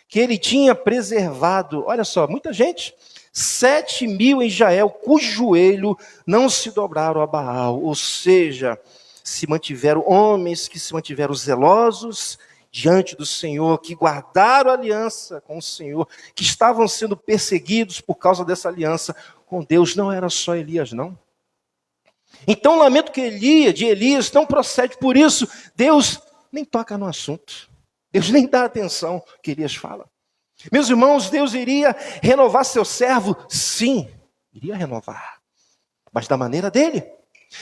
que ele tinha preservado, olha só, muita gente, 7.000 em Israel, cujo joelho não se dobraram a Baal, ou seja, se mantiveram homens que se mantiveram zelosos diante do Senhor, que guardaram a aliança com o Senhor, que estavam sendo perseguidos por causa dessa aliança com Deus. Não era só Elias, não. Então o lamento de Elias não procede por isso. Deus nem toca no assunto. Deus nem dá atenção ao que Elias fala. Meus irmãos, Deus iria renovar seu servo? Sim, iria renovar, mas da maneira dele.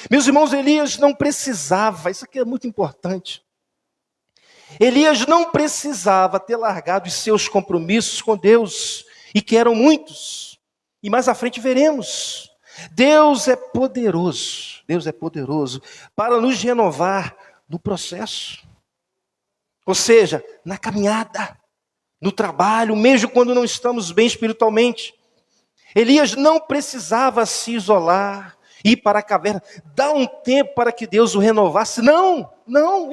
Meus irmãos, Elias não precisava, isso aqui é muito importante. Elias não precisava ter largado os seus compromissos com Deus, e que eram muitos. E mais à frente veremos. Deus é poderoso para nos renovar no processo. Ou seja, na caminhada, no trabalho, mesmo quando não estamos bem espiritualmente. Elias não precisava se isolar, ir para a caverna, dar um tempo para que Deus o renovasse. Não,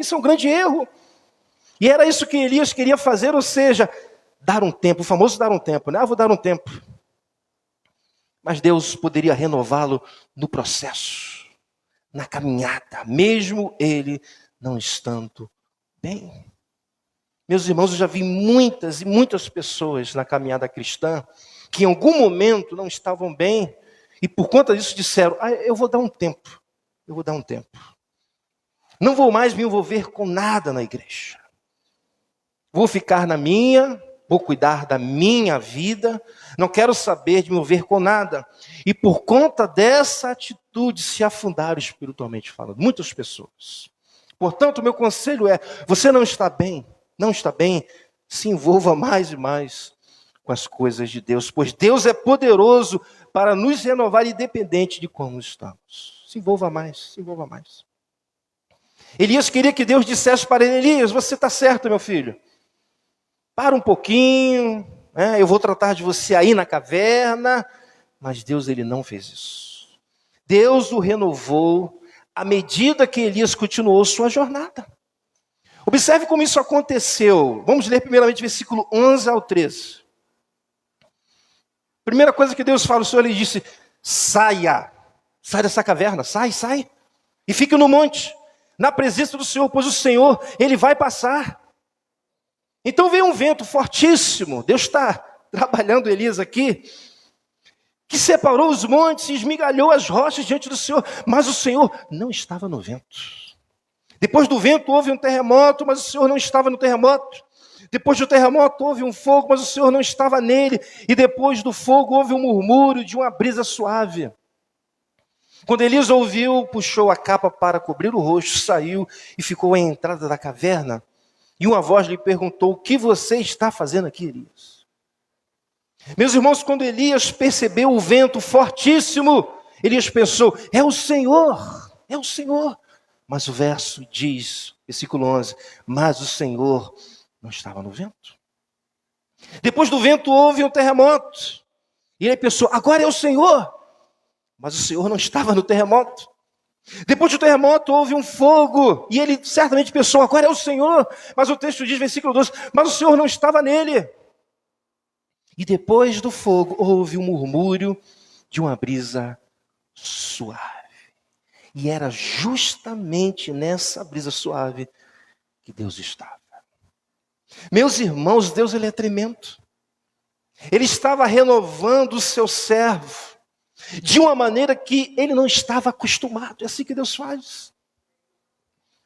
isso é um grande erro. E era isso que Elias queria fazer, ou seja, dar um tempo, o famoso dar um tempo, né? Vou dar um tempo. Mas Deus poderia renová-lo no processo, na caminhada, mesmo ele não estando bem. Meus irmãos, eu já vi muitas e muitas pessoas na caminhada cristã que em algum momento não estavam bem e por conta disso disseram: eu vou dar um tempo, Não vou mais me envolver com nada na igreja. Vou ficar na minha, vou cuidar da minha vida, não quero saber de me envolver com nada. E por conta dessa atitude se afundaram espiritualmente falando, muitas pessoas. Portanto, meu conselho é: você não está bem, se envolva mais e mais com as coisas de Deus, pois Deus é poderoso para nos renovar independente de como estamos. Se envolva mais. Elias queria que Deus dissesse para ele: Elias, você está certo, meu filho. Para um pouquinho, eu vou tratar de você aí na caverna. Mas Deus, ele não fez isso. Deus o renovou à medida que Elias continuou sua jornada. Observe como isso aconteceu. Vamos ler primeiramente versículo 11 ao 13. Primeira coisa que Deus fala ao Senhor, ele disse: sai dessa caverna, sai, e fique no monte, na presença do Senhor, pois o Senhor, ele vai passar. Então veio um vento fortíssimo, Deus está trabalhando Elias aqui, que separou os montes e esmigalhou as rochas diante do Senhor, mas o Senhor não estava no vento. Depois do vento houve um terremoto, mas o Senhor não estava no terremoto. Depois do terremoto houve um fogo, mas o Senhor não estava nele. E depois do fogo houve um murmúrio de uma brisa suave. Quando Elias ouviu, puxou a capa para cobrir o rosto, saiu e ficou à entrada da caverna. E uma voz lhe perguntou: o que você está fazendo aqui, Elias? Meus irmãos, quando Elias percebeu o vento fortíssimo, Elias pensou: é o Senhor. Mas o verso diz, versículo 11, mas o Senhor não estava no vento. Depois do vento houve um terremoto. E ele pensou: agora é o Senhor. Mas o Senhor não estava no terremoto. Depois do terremoto houve um fogo. E ele certamente pensou: agora é o Senhor. Mas o texto diz, versículo 12, mas o Senhor não estava nele. E depois do fogo houve um murmúrio de uma brisa suave. E era justamente nessa brisa suave que Deus estava. Meus irmãos, Deus ele é tremendo. Ele estava renovando o seu servo de uma maneira que ele não estava acostumado. É assim que Deus faz.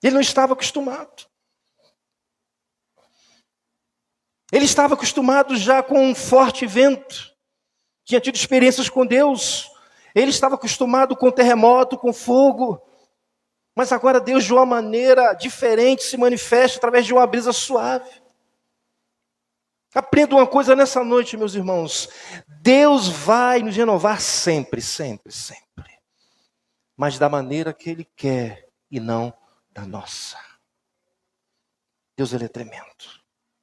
Ele não estava acostumado. Ele estava acostumado já com um forte vento. Tinha tido experiências com Deus. Ele estava acostumado com terremoto, com fogo. Mas agora Deus de uma maneira diferente se manifesta através de uma brisa suave. Aprenda uma coisa nessa noite, meus irmãos. Deus vai nos renovar sempre, sempre, sempre. Mas da maneira que Ele quer e não da nossa. Deus ele é tremendo.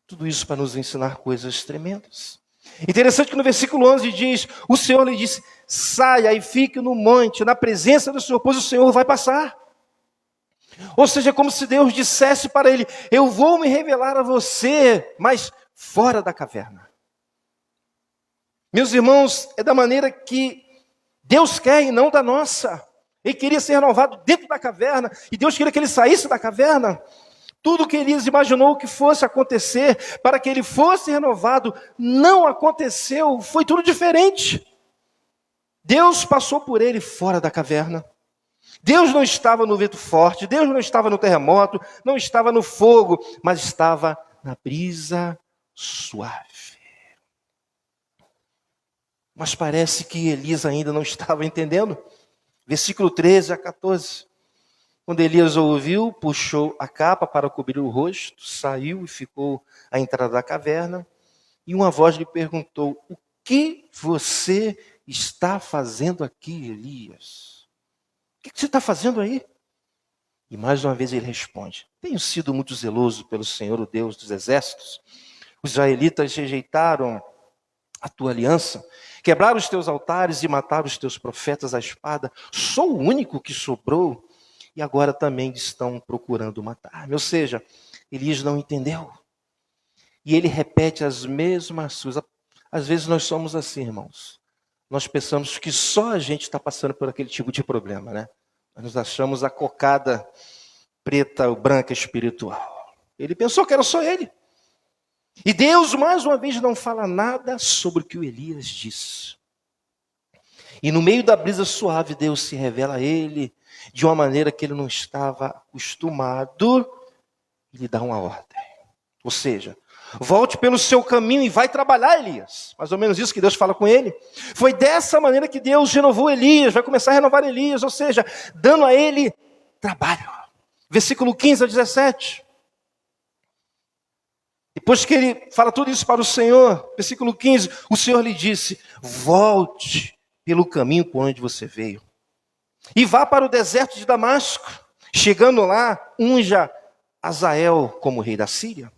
Tudo isso para nos ensinar coisas tremendas. Interessante que no versículo 11 diz, o Senhor lhe disse, saia e fique no monte, na presença do Senhor, pois o Senhor vai passar. Ou seja, é como se Deus dissesse para ele, eu vou me revelar a você, mas fora da caverna. Meus irmãos, é da maneira que Deus quer e não da nossa. Ele queria ser renovado dentro da caverna, e Deus queria que ele saísse da caverna. Tudo que Elias imaginou que fosse acontecer, para que ele fosse renovado, não aconteceu, foi tudo diferente. Deus passou por ele fora da caverna. Deus não estava no vento forte, Deus não estava no terremoto, não estava no fogo, mas estava na brisa suave. Mas parece que Elias ainda não estava entendendo. Versículo 13 a 14. Quando Elias ouviu, puxou a capa para cobrir o rosto, saiu e ficou à entrada da caverna. E uma voz lhe perguntou, o que você está fazendo aqui, Elias? O que você está fazendo aí? E mais uma vez ele responde, tenho sido muito zeloso pelo Senhor, o Deus dos exércitos. Os israelitas rejeitaram a tua aliança, quebraram os teus altares e mataram os teus profetas à espada. Sou o único que sobrou e agora também estão procurando matar-me. Ou seja, Elias não entendeu. E ele repete as mesmas coisas. Às vezes nós somos assim, irmãos. Nós pensamos que só a gente está passando por aquele tipo de problema, né? Nós nos achamos a cocada preta ou branca espiritual. Ele pensou que era só ele. E Deus, mais uma vez, não fala nada sobre o que o Elias disse. E no meio da brisa suave, Deus se revela a ele de uma maneira que ele não estava acostumado e lhe dá uma ordem. Ou seja, volte pelo seu caminho e vai trabalhar, Elias. Mais ou menos isso que Deus fala com ele. Foi dessa maneira que Deus renovou Elias, vai começar a renovar Elias, ou seja, dando a ele trabalho. Versículo 15 a 17. Depois que ele fala tudo isso para o Senhor, versículo 15, o Senhor lhe disse, volte pelo caminho por onde você veio. E vá para o deserto de Damasco. Chegando lá, unja Azael como rei da Síria.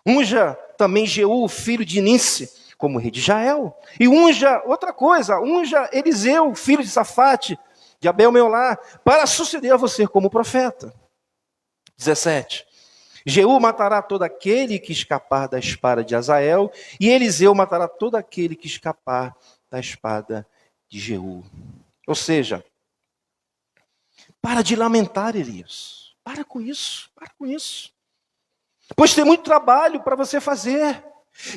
Unja também Jeú, filho de Nice, como rei de Israel. E unja, outra coisa, unja Eliseu, filho de Safate, de Abel-Meolá, para suceder a você como profeta. 17. Jeú matará todo aquele que escapar da espada de Azael, e Eliseu matará todo aquele que escapar da espada de Jeú. Ou seja, para de lamentar, Elias. Para com isso, para com isso. Pois tem muito trabalho para você fazer.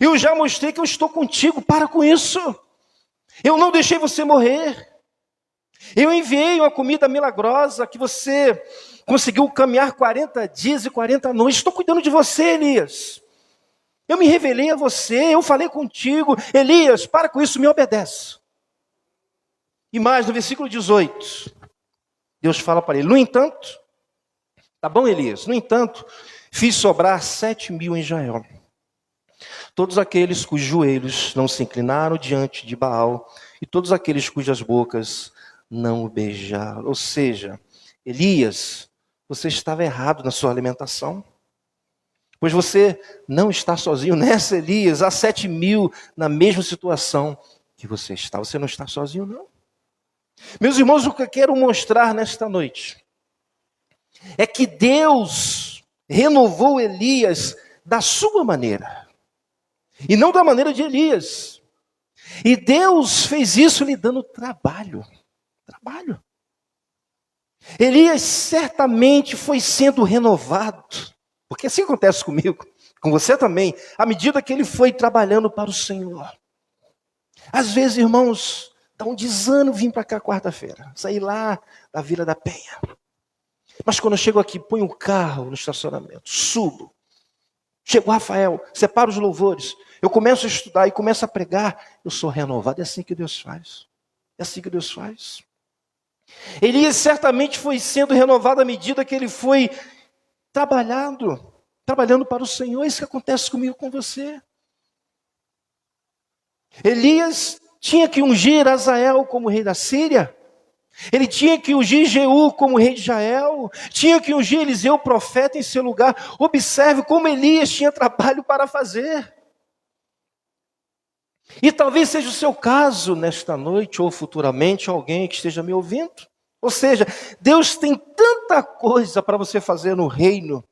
Eu já mostrei que eu estou contigo, para com isso. Eu não deixei você morrer. Eu enviei uma comida milagrosa que você conseguiu caminhar 40 dias e 40 noites. Estou cuidando de você, Elias. Eu me revelei a você, eu falei contigo. Elias, para com isso, me obedece. E mais, no versículo 18, Deus fala para ele, no entanto, tá bom, Elias? No entanto, fiz sobrar 7.000 em Israel. Todos aqueles cujos joelhos não se inclinaram diante de Baal, e todos aqueles cujas bocas não o beijaram. Ou seja, Elias, você estava errado na sua alimentação. Pois você não está sozinho nessa, Elias. Há 7.000 na mesma situação que você está. Você não está sozinho, não. Meus irmãos, o que eu quero mostrar nesta noite é que Deus renovou Elias da sua maneira. E não da maneira de Elias. E Deus fez isso lhe dando trabalho. Trabalho. Elias certamente foi sendo renovado. Porque assim acontece comigo. com você também, à medida que ele foi trabalhando para o Senhor. Às vezes, irmãos, dá um desânimo vir para cá quarta-feira, sair lá da Vila da Penha. Mas quando eu chego aqui, ponho o carro no estacionamento, subo. Chega o Rafael, separa os louvores. Eu começo a estudar e começo a pregar. Eu sou renovado. É assim que Deus faz. É assim que Deus faz. Elias certamente foi sendo renovado à medida que ele foi trabalhando para o Senhor. É isso que acontece comigo, com você. Elias tinha que ungir Azael como rei da Síria. Ele tinha que ungir Jeú como rei de Israel. Tinha que ungir Eliseu, profeta, em seu lugar. Observe como Elias tinha trabalho para fazer. E talvez seja o seu caso nesta noite ou futuramente, alguém que esteja me ouvindo. Ou seja, Deus tem tanta coisa para você fazer no reino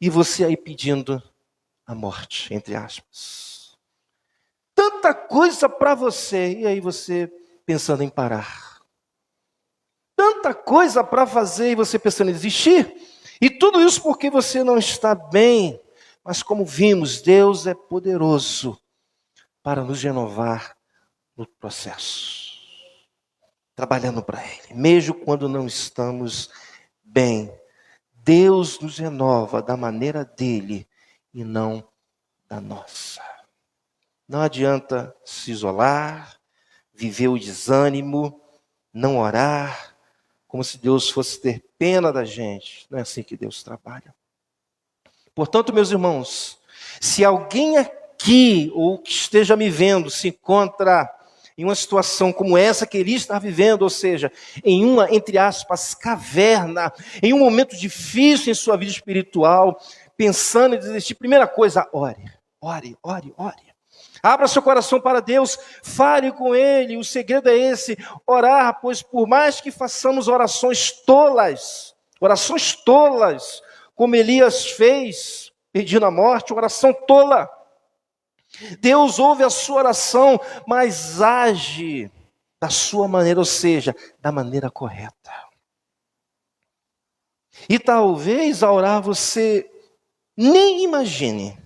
e você aí pedindo a morte, entre aspas. Tanta coisa para você e aí você pensando em parar. Tanta coisa para fazer e você pensando em desistir. E tudo isso porque você não está bem. Mas como vimos, Deus é poderoso para nos renovar no processo. Trabalhando para Ele. Mesmo quando não estamos bem. Deus nos renova da maneira dEle e não da nossa. Não adianta se isolar, viver o desânimo, não orar, como se Deus fosse ter pena da gente. Não é assim que Deus trabalha. Portanto, meus irmãos, se alguém aqui, ou que esteja me vendo, se encontra em uma situação como essa que ele está vivendo, ou seja, em uma, entre aspas, caverna, em um momento difícil em sua vida espiritual, pensando em desistir, primeira coisa, ore. Abra seu coração para Deus, fale com Ele. O segredo é esse, orar, pois por mais que façamos orações tolas, como Elias fez, pedindo a morte, oração tola. Deus ouve a sua oração, mas age da sua maneira, ou seja, da maneira correta. E talvez ao orar você nem imagine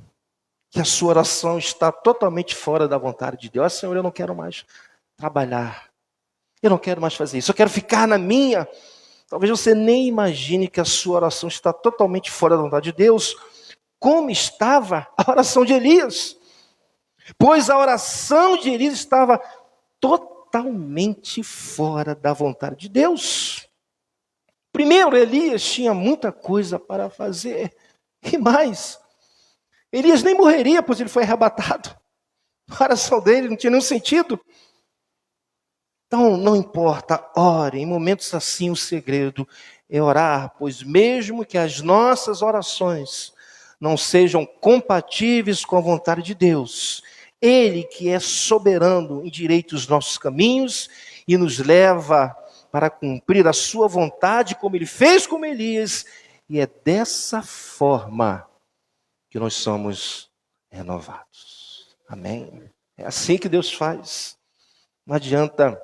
que a sua oração está totalmente fora da vontade de Deus. Senhor, eu não quero mais trabalhar. Eu não quero mais fazer isso. Eu quero ficar na minha. Talvez você nem imagine que a sua oração está totalmente fora da vontade de Deus, como estava a oração de Elias. Pois a oração de Elias estava totalmente fora da vontade de Deus. Primeiro, Elias tinha muita coisa para fazer. E mais, Elias nem morreria, pois ele foi arrebatado. A oração dele não tinha nenhum sentido. Então, não importa, ore. Em momentos assim, o segredo é orar, pois mesmo que as nossas orações não sejam compatíveis com a vontade de Deus, Ele que é soberano endireita os nossos caminhos e nos leva para cumprir a sua vontade, como Ele fez com Elias, e é dessa forma que nós somos renovados. Amém? É assim que Deus faz. Não adianta,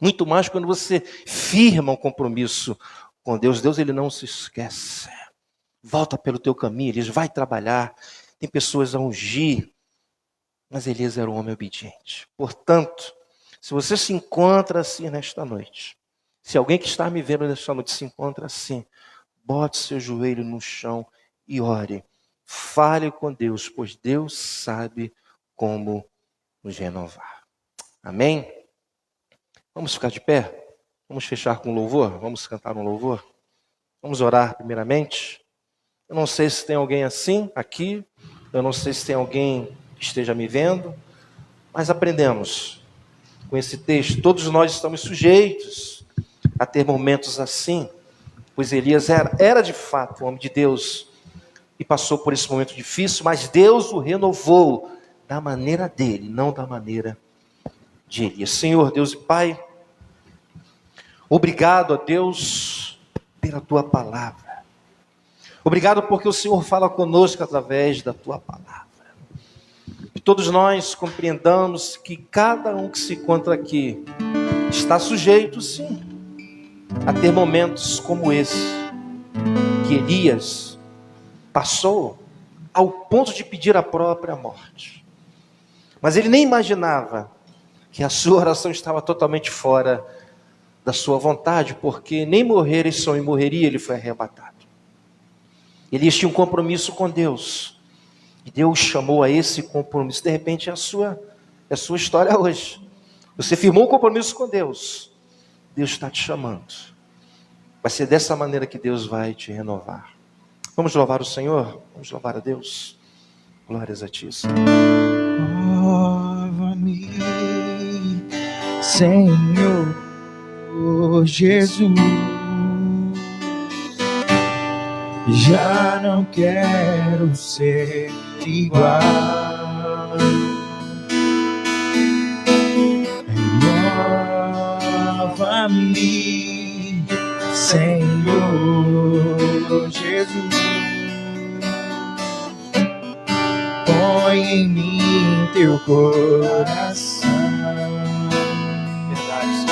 muito mais quando você firma um compromisso com Deus. Deus, Ele não se esquece. Volta pelo teu caminho, Elias, vai trabalhar. Tem pessoas a ungir, mas Elias era um homem obediente. Portanto, se você se encontra assim nesta noite, se alguém que está me vendo nesta noite se encontra assim, bote seu joelho no chão e ore. Fale com Deus, pois Deus sabe como nos renovar. Amém? Vamos ficar de pé? Vamos fechar com louvor? Vamos cantar um louvor? Vamos orar primeiramente? Eu não sei se tem alguém assim aqui, eu não sei se tem alguém que esteja me vendo, mas aprendemos com esse texto. Todos nós estamos sujeitos a ter momentos assim, pois Elias era de fato um homem de Deus e passou por esse momento difícil, mas Deus o renovou da maneira dele, não da maneira de Elias. Senhor, Deus e Pai, obrigado a Deus pela Tua palavra. Obrigado porque o Senhor fala conosco através da Tua palavra. Que todos nós compreendamos que cada um que se encontra aqui está sujeito, sim, a ter momentos como esse que Elias passou, ao ponto de pedir a própria morte. Mas ele nem imaginava que a sua oração estava totalmente fora da sua vontade, porque nem morrer esse homem morreria, ele foi arrebatado. Elias tinha um compromisso com Deus, e Deus chamou a esse compromisso. De repente é a sua história hoje. Você firmou um compromisso com Deus, Deus está te chamando. Vai ser dessa maneira que Deus vai te renovar. Vamos louvar o Senhor? Vamos louvar a Deus? Glórias a Ti, Senhor. Salva-me, Senhor Jesus. Já não quero ser igual. Renova-me, Senhor Jesus. Põe em mim teu coração. Verdade,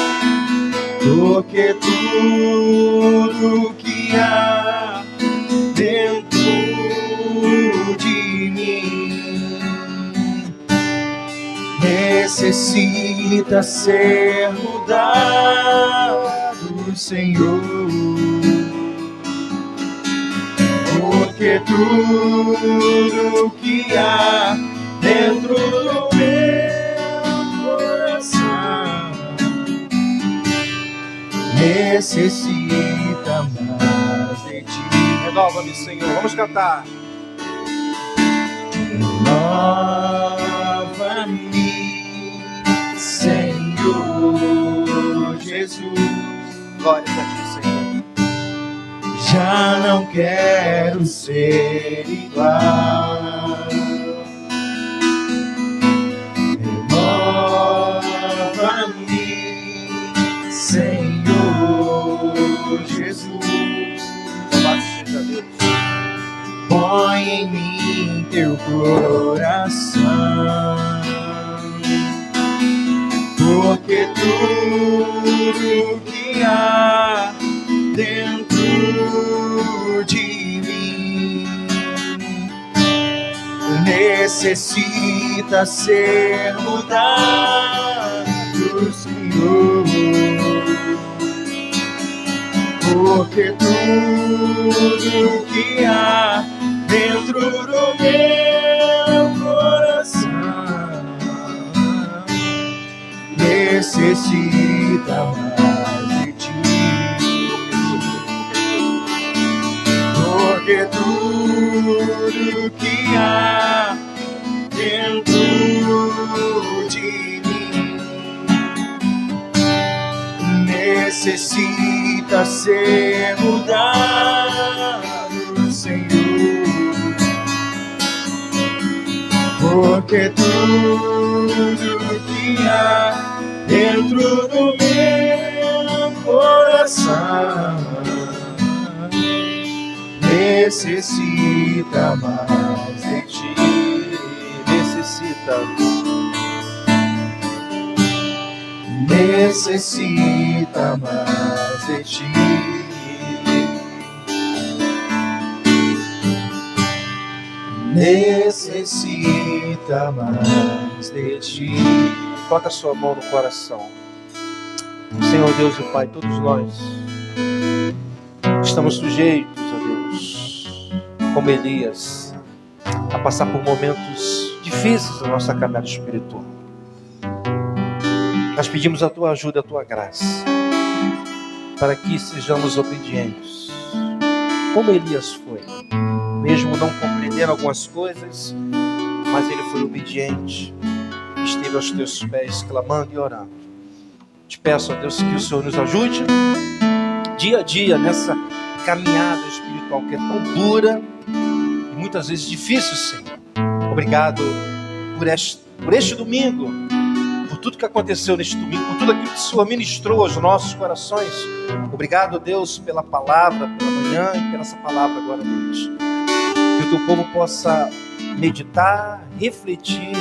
Porque tudo que há dentro de mim necessita ser mudado, Senhor. Porque tudo que há dentro do meu coração necessita mais de Ti. renova-me, Senhor. Vamos cantar. Renova-me, Senhor Jesus. Glórias a Ti, Senhor. Já não quero ser igual. Renova-me, Senhor Jesus. Louvado seja Deus. Põe em mim teu coração. Porque tudo que há dentro de mim necessita ser mudado, Senhor. Porque tudo que há dentro do meu coração necessita mais de Ti. Porque tudo que há dentro de mim necessita ser mudado, Senhor. Porque tudo que há dentro do meu coração necessita mais de Ti. Necessita mais de Ti. Necessita mais de Ti. Coloca a sua mão no coração. Senhor Deus e Pai, todos nós estamos sujeitos a Deus, como Elias, a passar por momentos difíceis na nossa caminhada espiritual. Nós pedimos a Tua ajuda, a Tua graça, para que sejamos obedientes, como Elias foi, mesmo não compreendendo algumas coisas, mas ele foi obediente, esteve aos Teus pés, clamando e orando. Te peço, ó Deus, que o Senhor nos ajude, dia a dia, nessa caminhada espiritual que é tão dura e muitas vezes difícil, Senhor. Obrigado por este domingo, por tudo que aconteceu neste domingo, por tudo aquilo que o Senhor ministrou aos nossos corações. Obrigado, Deus, pela palavra, pela manhã e pela essa palavra agora à noite. Que o Teu povo possa meditar, refletir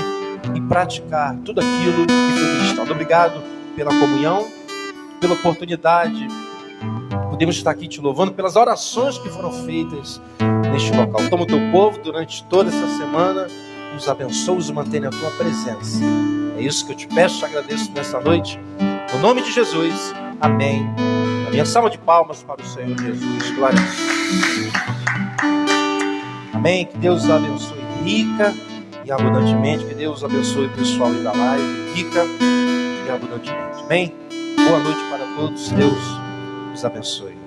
e praticar tudo aquilo que foi ministrado. Obrigado pela comunhão, pela oportunidade, podemos estar aqui te louvando pelas orações que foram feitas neste local. Toma o teu povo durante toda essa semana, nos abençoa e mantém na tua presença. É isso que eu te peço, te agradeço nessa noite. No nome de Jesus, amém. A minha salva de palmas para o Senhor Jesus. Glória a Deus. Amém. Que Deus abençoe rica e abundantemente. Que Deus abençoe o pessoal aí da live, rica e abundantemente. Amém. Boa noite para todos. Deus os abençoe.